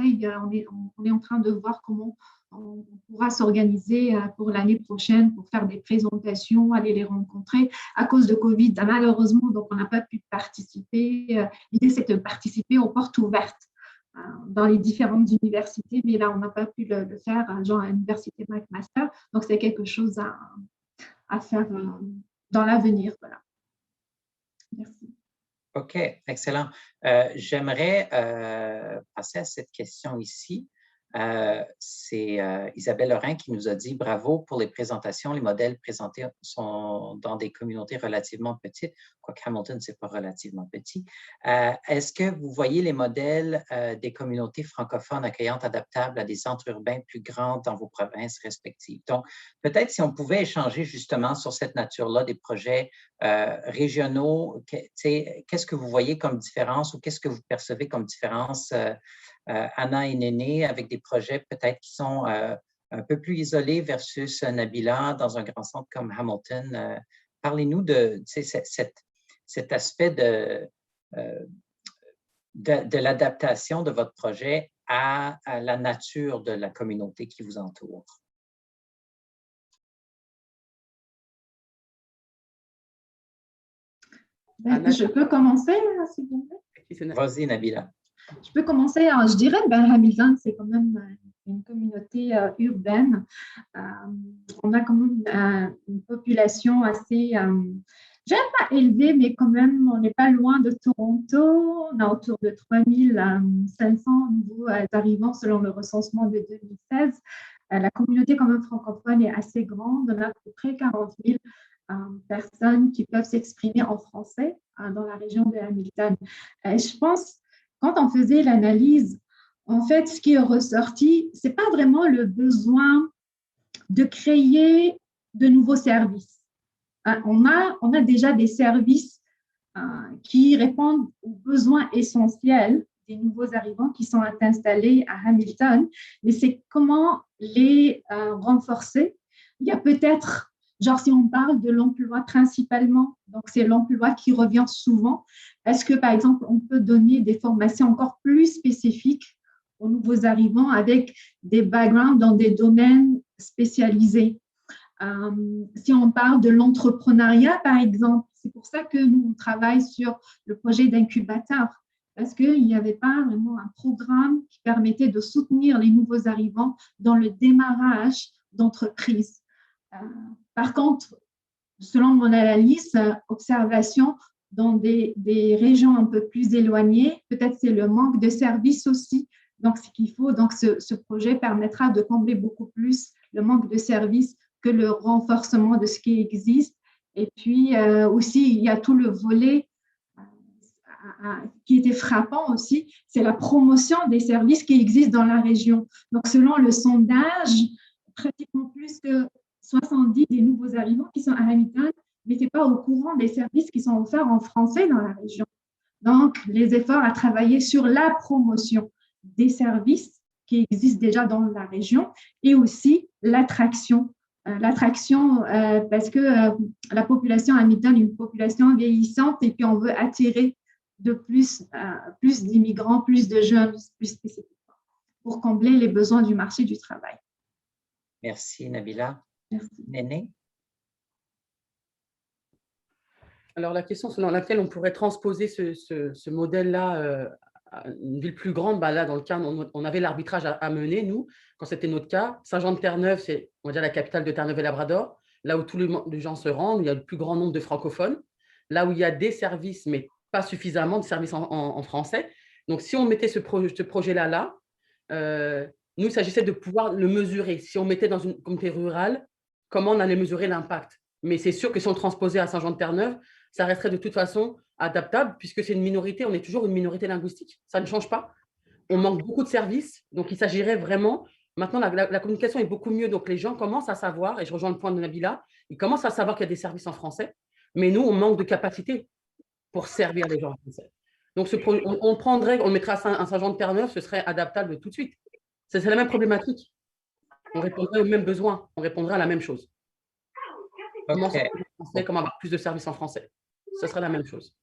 en train de voir comment on pourra s'organiser pour l'année prochaine pour faire des présentations, aller les rencontrer. À cause de Covid, malheureusement, donc on n'a pas pu participer. L'idée, c'est de participer aux portes ouvertes dans les différentes universités, mais là, on n'a pas pu le faire, genre à l'université McMaster. Donc, c'est quelque chose à faire dans l'avenir. Voilà. Merci. OK, excellent. J'aimerais passer à cette question ici. C'est Isabelle Lorrain qui nous a dit « Bravo pour les présentations. Les modèles présentés sont dans des communautés relativement petites. » Quoique Hamilton, ce n'est pas relativement petit. Est-ce que vous voyez les modèles des communautés francophones accueillantes adaptables à des centres urbains plus grands dans vos provinces respectives? Donc, peut-être si on pouvait échanger justement sur cette nature-là des projets régionaux, qu'est-ce que vous voyez comme différence ou qu'est-ce que vous percevez comme différence Anna et Néné, avec des projets peut-être qui sont un peu plus isolés versus Nabila dans un grand centre comme Hamilton. Parlez-nous de cet aspect de l'adaptation de votre projet à la nature de la communauté qui vous entoure. Je peux commencer, s'il vous plaît? Vas-y, Nabila. Je peux commencer. Je dirais que Hamilton, c'est quand même une communauté urbaine. On a quand même une population assez, j'aime pas élevée, mais quand même, on n'est pas loin de Toronto. On a autour de 3500 nouveaux arrivants selon le recensement de 2016. La communauté quand même francophone est assez grande. On a à peu près 40 000 personnes qui peuvent s'exprimer en français dans la région de Hamilton. Je pense quand on faisait l'analyse, en fait, ce qui est ressorti, ce n'est pas vraiment le besoin de créer de nouveaux services. On a déjà des services qui répondent aux besoins essentiels des nouveaux arrivants qui sont installés à Hamilton, mais c'est comment les renforcer. Il y a peut-être, genre si on parle de l'emploi principalement, donc c'est l'emploi qui revient souvent, est-ce que, par exemple, on peut donner des formations encore plus spécifiques aux nouveaux arrivants avec des backgrounds dans des domaines spécialisés? Si on parle de l'entrepreneuriat, par exemple, c'est pour ça que nous, on travaille sur le projet d'incubateur, parce qu'il n'y avait pas vraiment un programme qui permettait de soutenir les nouveaux arrivants dans le démarrage d'entreprises. Par contre, selon mon analyse, observation, dans des régions un peu plus éloignées, peut-être c'est le manque de services aussi. Donc, ce qu'il faut, donc ce projet permettra de combler beaucoup plus le manque de services que le renforcement de ce qui existe. Et puis aussi, il y a tout le volet qui était frappant aussi, c'est la promotion des services qui existent dans la région. Donc, selon le sondage, pratiquement plus que 70 des nouveaux arrivants qui sont à Hamilton n'étaient pas au courant des services qui sont offerts en français dans la région. Donc, les efforts à travailler sur la promotion des services qui existent déjà dans la région et aussi l'attraction. Parce que la population à Hamilton est une population vieillissante et puis on veut attirer de plus d'immigrants, plus de jeunes, plus spécifiquement. pour combler les besoins du marché du travail. Merci, Nabila. Merci. Néné? Alors, la question selon laquelle on pourrait transposer ce modèle-là à une ville plus grande, là, dans le cas, on avait l'arbitrage à mener, nous, quand c'était notre cas. Saint-Jean-de-Terre-Neuve, c'est, on va dire, la capitale de Terre-Neuve et Labrador, là où tous les gens se rendent, il y a le plus grand nombre de francophones, là où il y a des services, mais pas suffisamment de services en français. Donc, si on mettait ce projet-là, nous, il s'agissait de pouvoir le mesurer. Si on mettait dans une communauté rurale, comment on allait mesurer l'impact? Mais c'est sûr que si on le transposait à Saint-Jean-de-Terre-Neuve, ça resterait de toute façon adaptable, puisque c'est une minorité, on est toujours une minorité linguistique, ça ne change pas. On manque beaucoup de services, donc il s'agirait vraiment… Maintenant, la communication est beaucoup mieux, donc les gens commencent à savoir, et je rejoins le point de Nabila, ils commencent à savoir qu'il y a des services en français, mais nous, on manque de capacité pour servir les gens en français. Donc, on prendrait, on le mettrait à Saint-Jean-de-Terre-Neuve, ce serait adaptable tout de suite. C'est la même problématique. On répondrait aux mêmes besoins, on répondrait à la même chose. Comment avoir plus de services en français? Ce serait la même chose.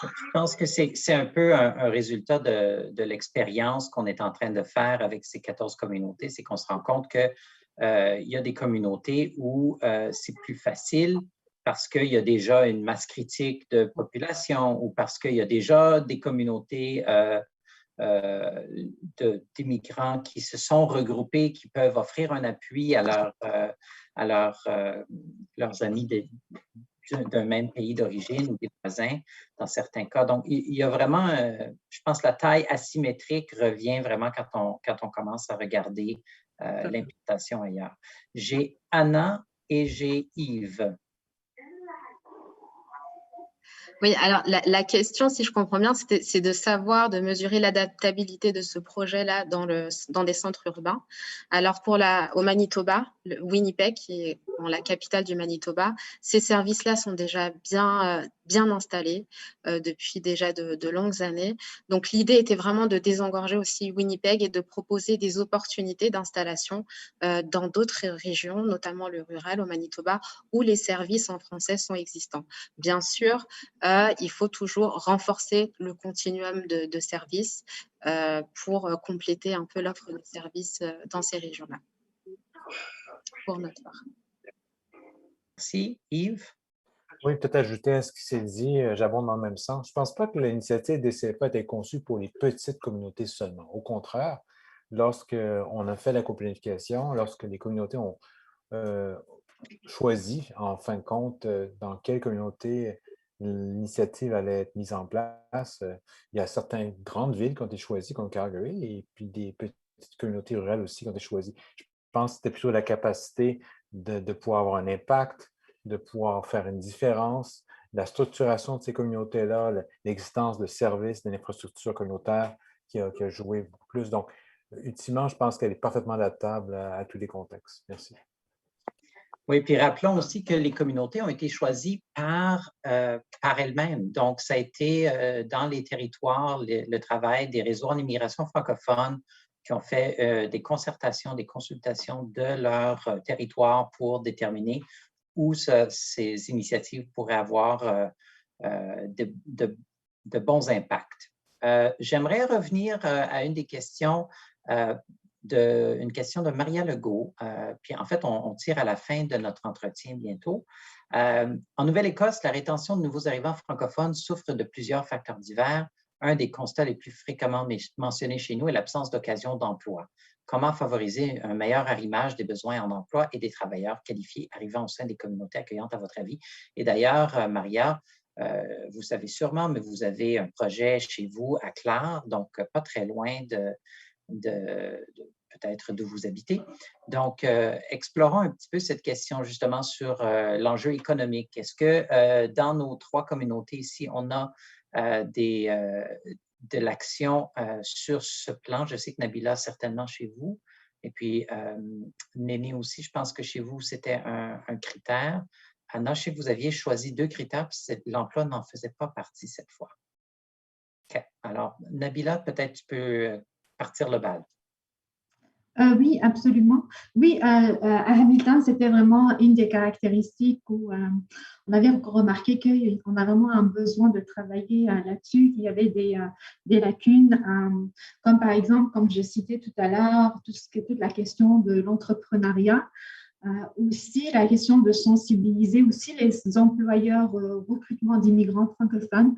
Je pense que c'est un peu un résultat de l'expérience qu'on est en train de faire avec ces 14 communautés. C'est qu'on se rend compte qu'il y a des communautés où c'est plus facile parce qu'il y a déjà une masse critique de population ou parce qu'il y a déjà des communautés d'immigrants qui se sont regroupés, qui peuvent offrir un appui à leurs amis d'un même pays d'origine ou des voisins dans certains cas. Donc, il y a vraiment, je pense, la taille asymétrique revient vraiment quand on commence à regarder l'implantation ailleurs. J'ai Anna et j'ai Yves. Oui, alors la question, si je comprends bien, c'est de savoir, de mesurer l'adaptabilité de ce projet-là dans des centres urbains. Alors, au Manitoba, le Winnipeg, qui est la capitale du Manitoba, ces services-là sont déjà bien installés depuis déjà de longues années. Donc, l'idée était vraiment de désengorger aussi Winnipeg et de proposer des opportunités d'installation dans d'autres régions, notamment le rural au Manitoba, où les services en français sont existants. Bien sûr, il faut toujours renforcer le continuum de services pour compléter un peu l'offre de services dans ces régions-là, pour notre part. Merci. Yves? Oui, peut-être ajouter à ce qui s'est dit, j'abonde dans le même sens. Je ne pense pas que l'initiative des CFA était conçue pour les petites communautés seulement. Au contraire, lorsqu'on a fait la coplanification, lorsque les communautés ont choisi, en fin de compte, dans quelle communauté l'initiative allait être mise en place, il y a certaines grandes villes qui ont été choisies, comme Calgary, et puis des petites communautés rurales aussi qui ont été choisies. Je pense que c'était plutôt la capacité de pouvoir avoir un impact, de pouvoir faire une différence, la structuration de ces communautés-là, l'existence de services, de l'infrastructure communautaire qui a joué beaucoup plus. Donc, ultimement, je pense qu'elle est parfaitement adaptable à tous les contextes. Merci. Oui, puis rappelons aussi que les communautés ont été choisies par elles-mêmes. Donc, ça a été dans les territoires, le travail des réseaux en immigration francophone qui ont fait des concertations, des consultations de leur territoire pour déterminer où ces initiatives pourraient avoir de bons impacts. J'aimerais revenir à une des questions, une question de Maria Legault. Puis en fait, on tire à la fin de notre entretien bientôt. En Nouvelle-Écosse, la rétention de nouveaux arrivants francophones souffre de plusieurs facteurs divers. Un des constats les plus fréquemment mentionnés chez nous est l'absence d'occasion d'emploi. Comment favoriser un meilleur arrimage des besoins en emploi et des travailleurs qualifiés arrivant au sein des communautés accueillantes, à votre avis? Et d'ailleurs, Maria, vous savez sûrement, mais vous avez un projet chez vous à Clare, donc pas très loin peut-être d'où vous habitez. Donc, explorons un petit peu cette question justement sur l'enjeu économique. Est-ce que dans nos 3 communautés ici, on a de l'action sur ce plan? Je sais que Nabila, certainement chez vous. Et puis, Néné aussi, je pense que chez vous, c'était un critère. Anna, je sais que vous aviez choisi 2 critères, puis l'emploi n'en faisait pas partie cette fois. OK. Alors, Nabila, peut-être tu peux partir le bal. Oui, absolument. Oui, à Hamilton, c'était vraiment une des caractéristiques où on avait remarqué qu'on a vraiment un besoin de travailler là-dessus. Il y avait des lacunes, comme par exemple, comme je citais tout à l'heure, toute la question de l'entrepreneuriat. Aussi la question de sensibiliser aussi les employeurs au recrutement d'immigrants francophones.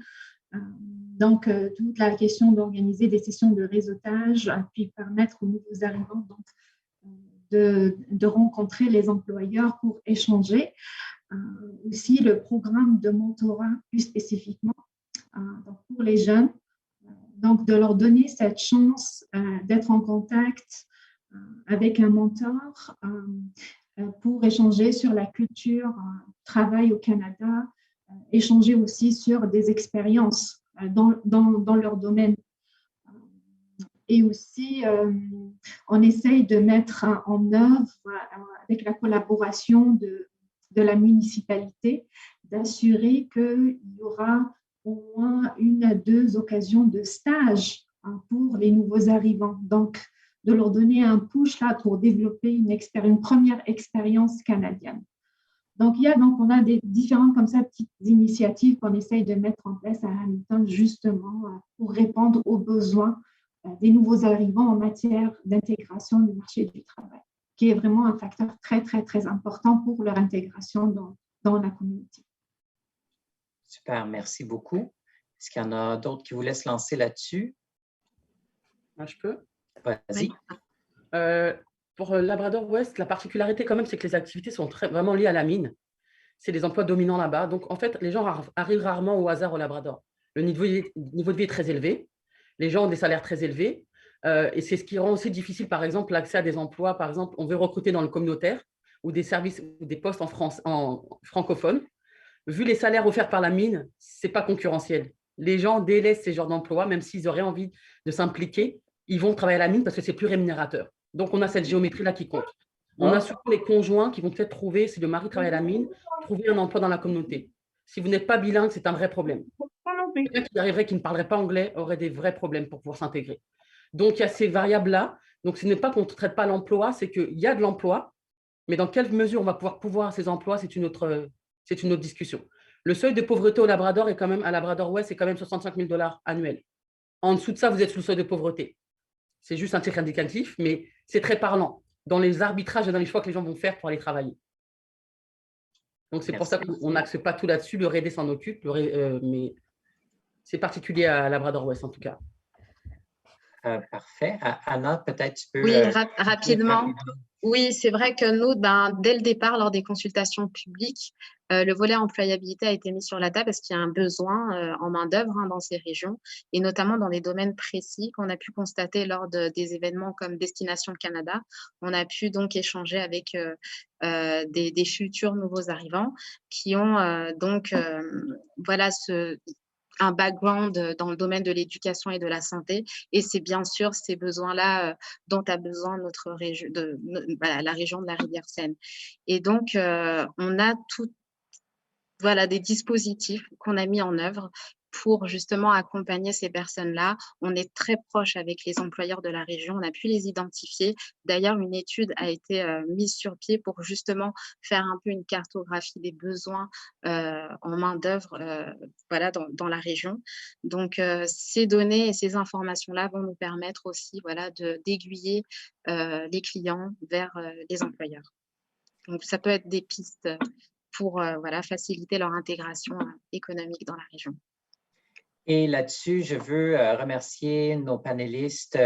Donc, toute la question d'organiser des sessions de réseautage, puis permettre aux nouveaux arrivants donc, de rencontrer les employeurs pour échanger. Aussi, le programme de mentorat plus spécifiquement donc pour les jeunes, donc de leur donner cette chance d'être en contact avec un mentor pour échanger sur la culture travail au Canada, échanger aussi sur des expériences dans leur domaine. Et aussi, on essaye de mettre en œuvre, avec la collaboration de la municipalité, d'assurer qu'il y aura au moins 1 à 2 occasions de stage pour les nouveaux arrivants. Donc, de leur donner un push là pour développer une première expérience canadienne. Donc, on a des différentes comme ça petites initiatives qu'on essaye de mettre en place à Hamilton justement pour répondre aux besoins des nouveaux arrivants en matière d'intégration du marché du travail, qui est vraiment un facteur très, très, très important pour leur intégration dans la communauté. Super, merci beaucoup. Est-ce qu'il y en a d'autres qui voulaient se lancer là-dessus? Moi, je peux. Vas-y. Pour Labrador-Ouest, la particularité quand même, c'est que les activités sont vraiment liées à la mine. C'est des emplois dominants là-bas. Donc, en fait, les gens arrivent rarement au hasard au Labrador. Le niveau de vie est très élevé. Les gens ont des salaires très élevés. Et c'est ce qui rend aussi difficile, par exemple, l'accès à des emplois. Par exemple, on veut recruter dans le communautaire ou des services ou des postes en francophone. Vu les salaires offerts par la mine, ce n'est pas concurrentiel. Les gens délaissent ces genres d'emplois, même s'ils auraient envie de s'impliquer, ils vont travailler à la mine parce que c'est plus rémunérateur. Donc, on a cette géométrie-là qui compte. On a surtout les conjoints qui vont peut-être trouver, si le mari travaille à la mine, trouver un emploi dans la communauté. Si vous n'êtes pas bilingue, c'est un vrai problème. Quelqu'un qui arriverait, qui ne parlerait pas anglais, aurait des vrais problèmes pour pouvoir s'intégrer. Donc, il y a ces variables-là. Donc, ce n'est pas qu'on ne traite pas l'emploi, c'est qu'il y a de l'emploi, mais dans quelle mesure on va pouvoir pourvoir ces emplois, c'est une autre discussion. Le seuil de pauvreté au Labrador est quand même, à Labrador-Ouest, c'est quand même 65 000 $ annuels. En dessous de ça, vous êtes sous le seuil de pauvreté. C'est juste un titre indicatif, mais c'est très parlant dans les arbitrages et dans les choix que les gens vont faire pour aller travailler. Donc, c'est pour ça qu'on n'axe pas tout là-dessus. Le RED s'en occupe, mais c'est particulier à Labrador-Ouest en tout cas. Parfait. Anna, peut-être tu peux… Oui, rapidement. Oui, c'est vrai que nous, dès le départ, lors des consultations publiques, le volet employabilité a été mis sur la table parce qu'il y a un besoin en main-d'œuvre dans ces régions et notamment dans des domaines précis qu'on a pu constater lors des événements comme Destination Canada. On a pu donc échanger avec des futurs nouveaux arrivants qui ont un background dans le domaine de l'éducation et de la santé. Et c'est bien sûr ces besoins-là dont a besoin notre région, la région de la Rivière-Seine. Et donc, on a des dispositifs qu'on a mis en œuvre pour justement accompagner ces personnes-là. On est très proche avec les employeurs de la région, on a pu les identifier. D'ailleurs, une étude a été mise sur pied pour justement faire un peu une cartographie des besoins en main-d'œuvre dans la région. Donc, ces données et ces informations-là vont nous permettre aussi d'aiguiller les clients vers les employeurs. Donc, ça peut être des pistes pour faciliter leur intégration économique dans la région. Et là-dessus, je veux remercier nos panélistes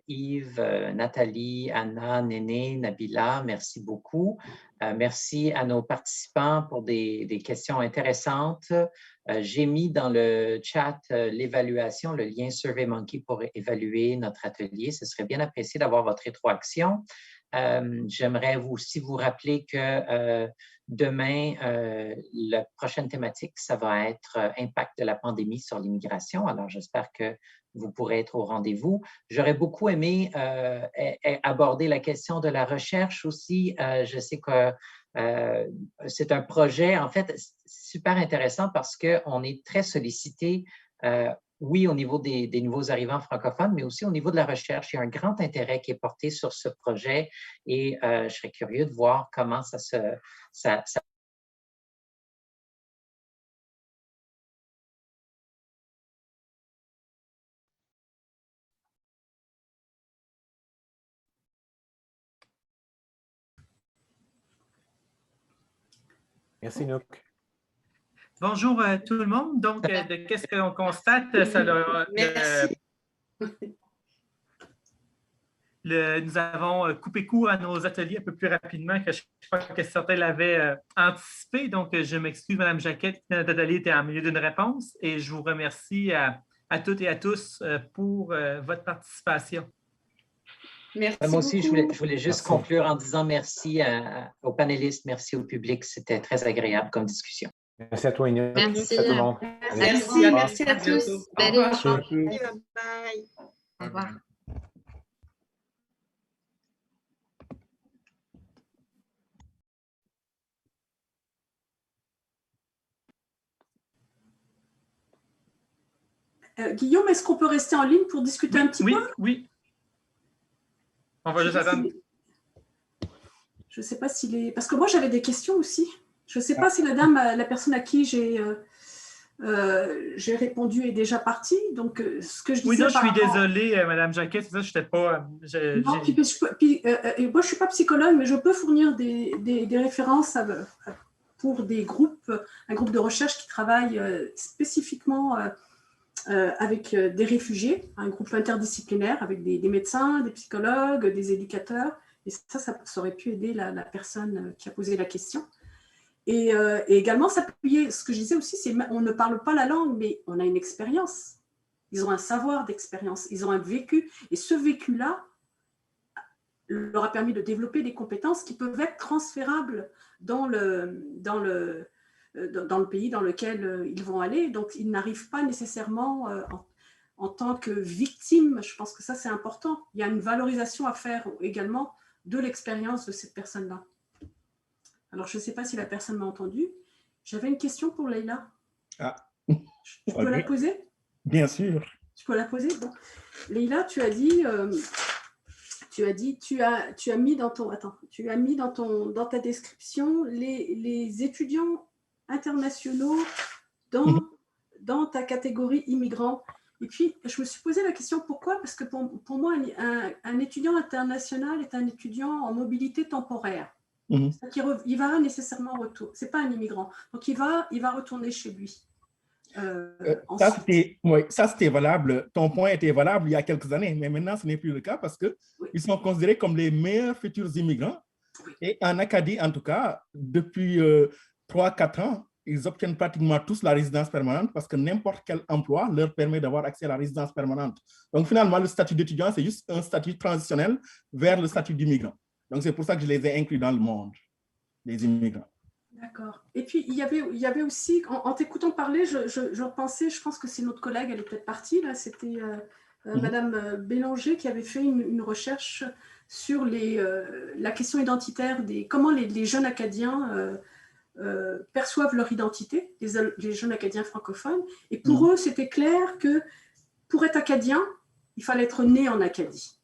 Yves, Nathalie, Anna, Néné, Nabila. Merci beaucoup. Merci à nos participants pour des questions intéressantes. J'ai mis dans le chat l'évaluation, le lien SurveyMonkey pour évaluer notre atelier. Ce serait bien apprécié d'avoir votre rétroaction. J'aimerais aussi vous rappeler que demain, la prochaine thématique, ça va être impact de la pandémie sur l'immigration. Alors, j'espère que vous pourrez être au rendez-vous. J'aurais beaucoup aimé aborder la question de la recherche aussi. Je sais que c'est un projet, en fait, super intéressant parce qu'on est très sollicité oui, au niveau des nouveaux arrivants francophones, mais aussi au niveau de la recherche. Il y a un grand intérêt qui est porté sur ce projet et je serais curieux de voir comment ça Merci, Nook. Bonjour à tout le monde. Donc, qu'est-ce qu'on constate? Merci. Nous avons coupé court à nos ateliers un peu plus rapidement que je crois que certains l'avaient anticipé. Donc, je m'excuse, Mme Jacquet, notre atelier était en milieu d'une réponse et je vous remercie à toutes et à tous pour votre participation. Merci Moi aussi, je beaucoup. voulais juste conclure en disant merci aux panélistes, merci au public. C'était très agréable comme discussion. Merci à toi, Inès. Merci. À tout le monde. Merci à tous. Belle Au revoir. échange. Bye. Au revoir. Guillaume, est-ce qu'on peut rester en ligne pour discuter un petit peu? Oui. On va juste attendre. Je ne sais pas s'il est... Parce que moi, j'avais des questions aussi. Je ne sais pas si la personne à qui j'ai répondu est déjà partie. Donc, ce que je disais... Oui, non, je suis désolée, Mme Jacquet, c'est ça, je n'étais pas... moi, je ne suis pas psychologue, mais je peux fournir des références pour des groupes, un groupe de recherche qui travaille spécifiquement avec des réfugiés, un groupe interdisciplinaire avec des médecins, des psychologues, des éducateurs. Et ça aurait pu aider la personne qui a posé la question. Et également s'appuyer, ce que je disais aussi, c'est on ne parle pas la langue, mais on a une expérience. Ils ont un savoir d'expérience, ils ont un vécu. Et ce vécu-là leur a permis de développer des compétences qui peuvent être transférables dans le pays dans lequel ils vont aller. Donc, ils n'arrivent pas nécessairement en tant que victimes. Je pense que ça, c'est important. Il y a une valorisation à faire également de l'expérience de cette personne-là. Alors, je ne sais pas si la personne m'a entendu. J'avais une question pour Leïla. Je peux la poser? Bien sûr. Je peux la poser? Bon. Leïla, tu as mis dans ta description les étudiants internationaux dans ta catégorie immigrants. Et puis, je me suis posé la question, pourquoi? Parce que pour moi, un étudiant international est un étudiant en mobilité temporaire. Il va nécessairement retourner. Ce n'est pas un immigrant. Donc, il va retourner chez lui. Ça, c'était valable. Ton point était valable il y a quelques années, mais maintenant, ce n'est plus le cas parce qu'ils sont considérés comme les meilleurs futurs immigrants. Et en Acadie, en tout cas, depuis 3-4 ans, ils obtiennent pratiquement tous la résidence permanente parce que n'importe quel emploi leur permet d'avoir accès à la résidence permanente. Donc, finalement, le statut d'étudiant, c'est juste un statut transitionnel vers le statut d'immigrant. Donc, c'est pour ça que je les ai inclus dans le monde, les immigrants. D'accord. Et puis, il y avait aussi, en t'écoutant parler, je repensais, je pense que c'est notre collègue, elle est peut-être partie, là, c'était Madame Bélanger qui avait fait une recherche sur la question identitaire, comment les jeunes Acadiens perçoivent leur identité, les jeunes Acadiens francophones. Et pour eux, c'était clair que pour être Acadien, il fallait être né en Acadie.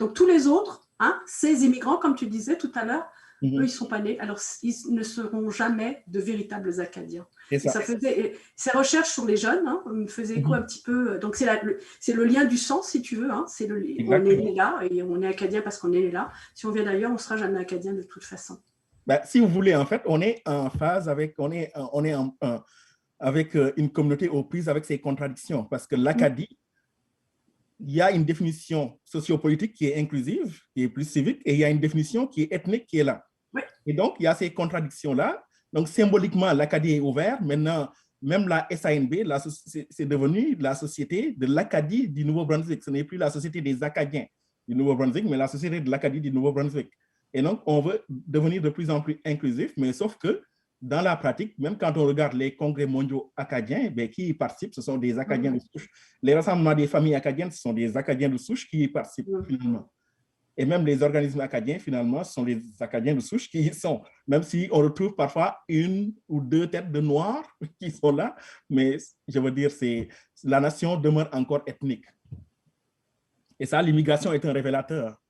Donc, tous les autres, ces immigrants, comme tu disais tout à l'heure, eux, ils ne sont pas nés, alors ils ne seront jamais de véritables Acadiens. Et ces recherches sur les jeunes me faisaient écho un petit peu. Donc, c'est le lien du sang, si tu veux. On est né là et on est Acadien parce qu'on est né là. Si on vient d'ailleurs, on ne sera jamais Acadien de toute façon. Si vous voulez, en fait, on est en phase avec, avec une communauté aux prises avec ses contradictions. Parce que l'Acadie, il y a une définition sociopolitique qui est inclusive, qui est plus civique, et il y a une définition qui est ethnique qui est là. Et donc, il y a ces contradictions-là. Donc, symboliquement, l'Acadie est ouverte. Maintenant, même la SANB, c'est devenu la société de l'Acadie du Nouveau-Brunswick. Ce n'est plus la société des Acadiens du Nouveau-Brunswick, mais la société de l'Acadie du Nouveau-Brunswick. Et donc, on veut devenir de plus en plus inclusif, mais sauf que dans la pratique, même quand on regarde les congrès mondiaux acadiens, qui y participent, ce sont des Acadiens de souche. Les rassemblements des familles acadiennes, ce sont des Acadiens de souche qui y participent finalement. Et même les organismes acadiens, finalement, ce sont les Acadiens de souche qui y sont. Même si on retrouve parfois une ou deux têtes de noirs qui sont là, mais je veux dire, la nation demeure encore ethnique. Et ça, l'immigration est un révélateur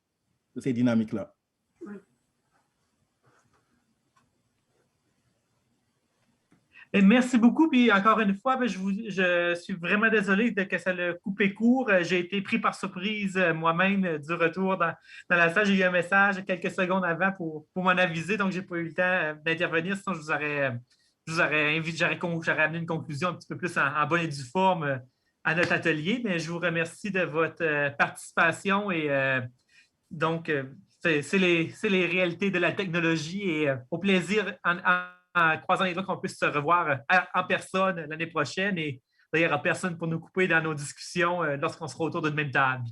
de ces dynamiques-là. Et merci beaucoup. Puis encore une fois, je suis vraiment désolé que ça l'a coupé court. J'ai été pris par surprise moi-même du retour dans la salle. J'ai eu un message quelques secondes avant pour m'en aviser, donc je n'ai pas eu le temps d'intervenir. Sinon, j'aurais amené une conclusion un petit peu plus en bonne et due forme à notre atelier. Mais je vous remercie de votre participation et donc, c'est les réalités de la technologie et au plaisir en croisant les doigts qu'on puisse se revoir en personne l'année prochaine et d'ailleurs, il n'y aura personne pour nous couper dans nos discussions lorsqu'on sera autour d'une même table.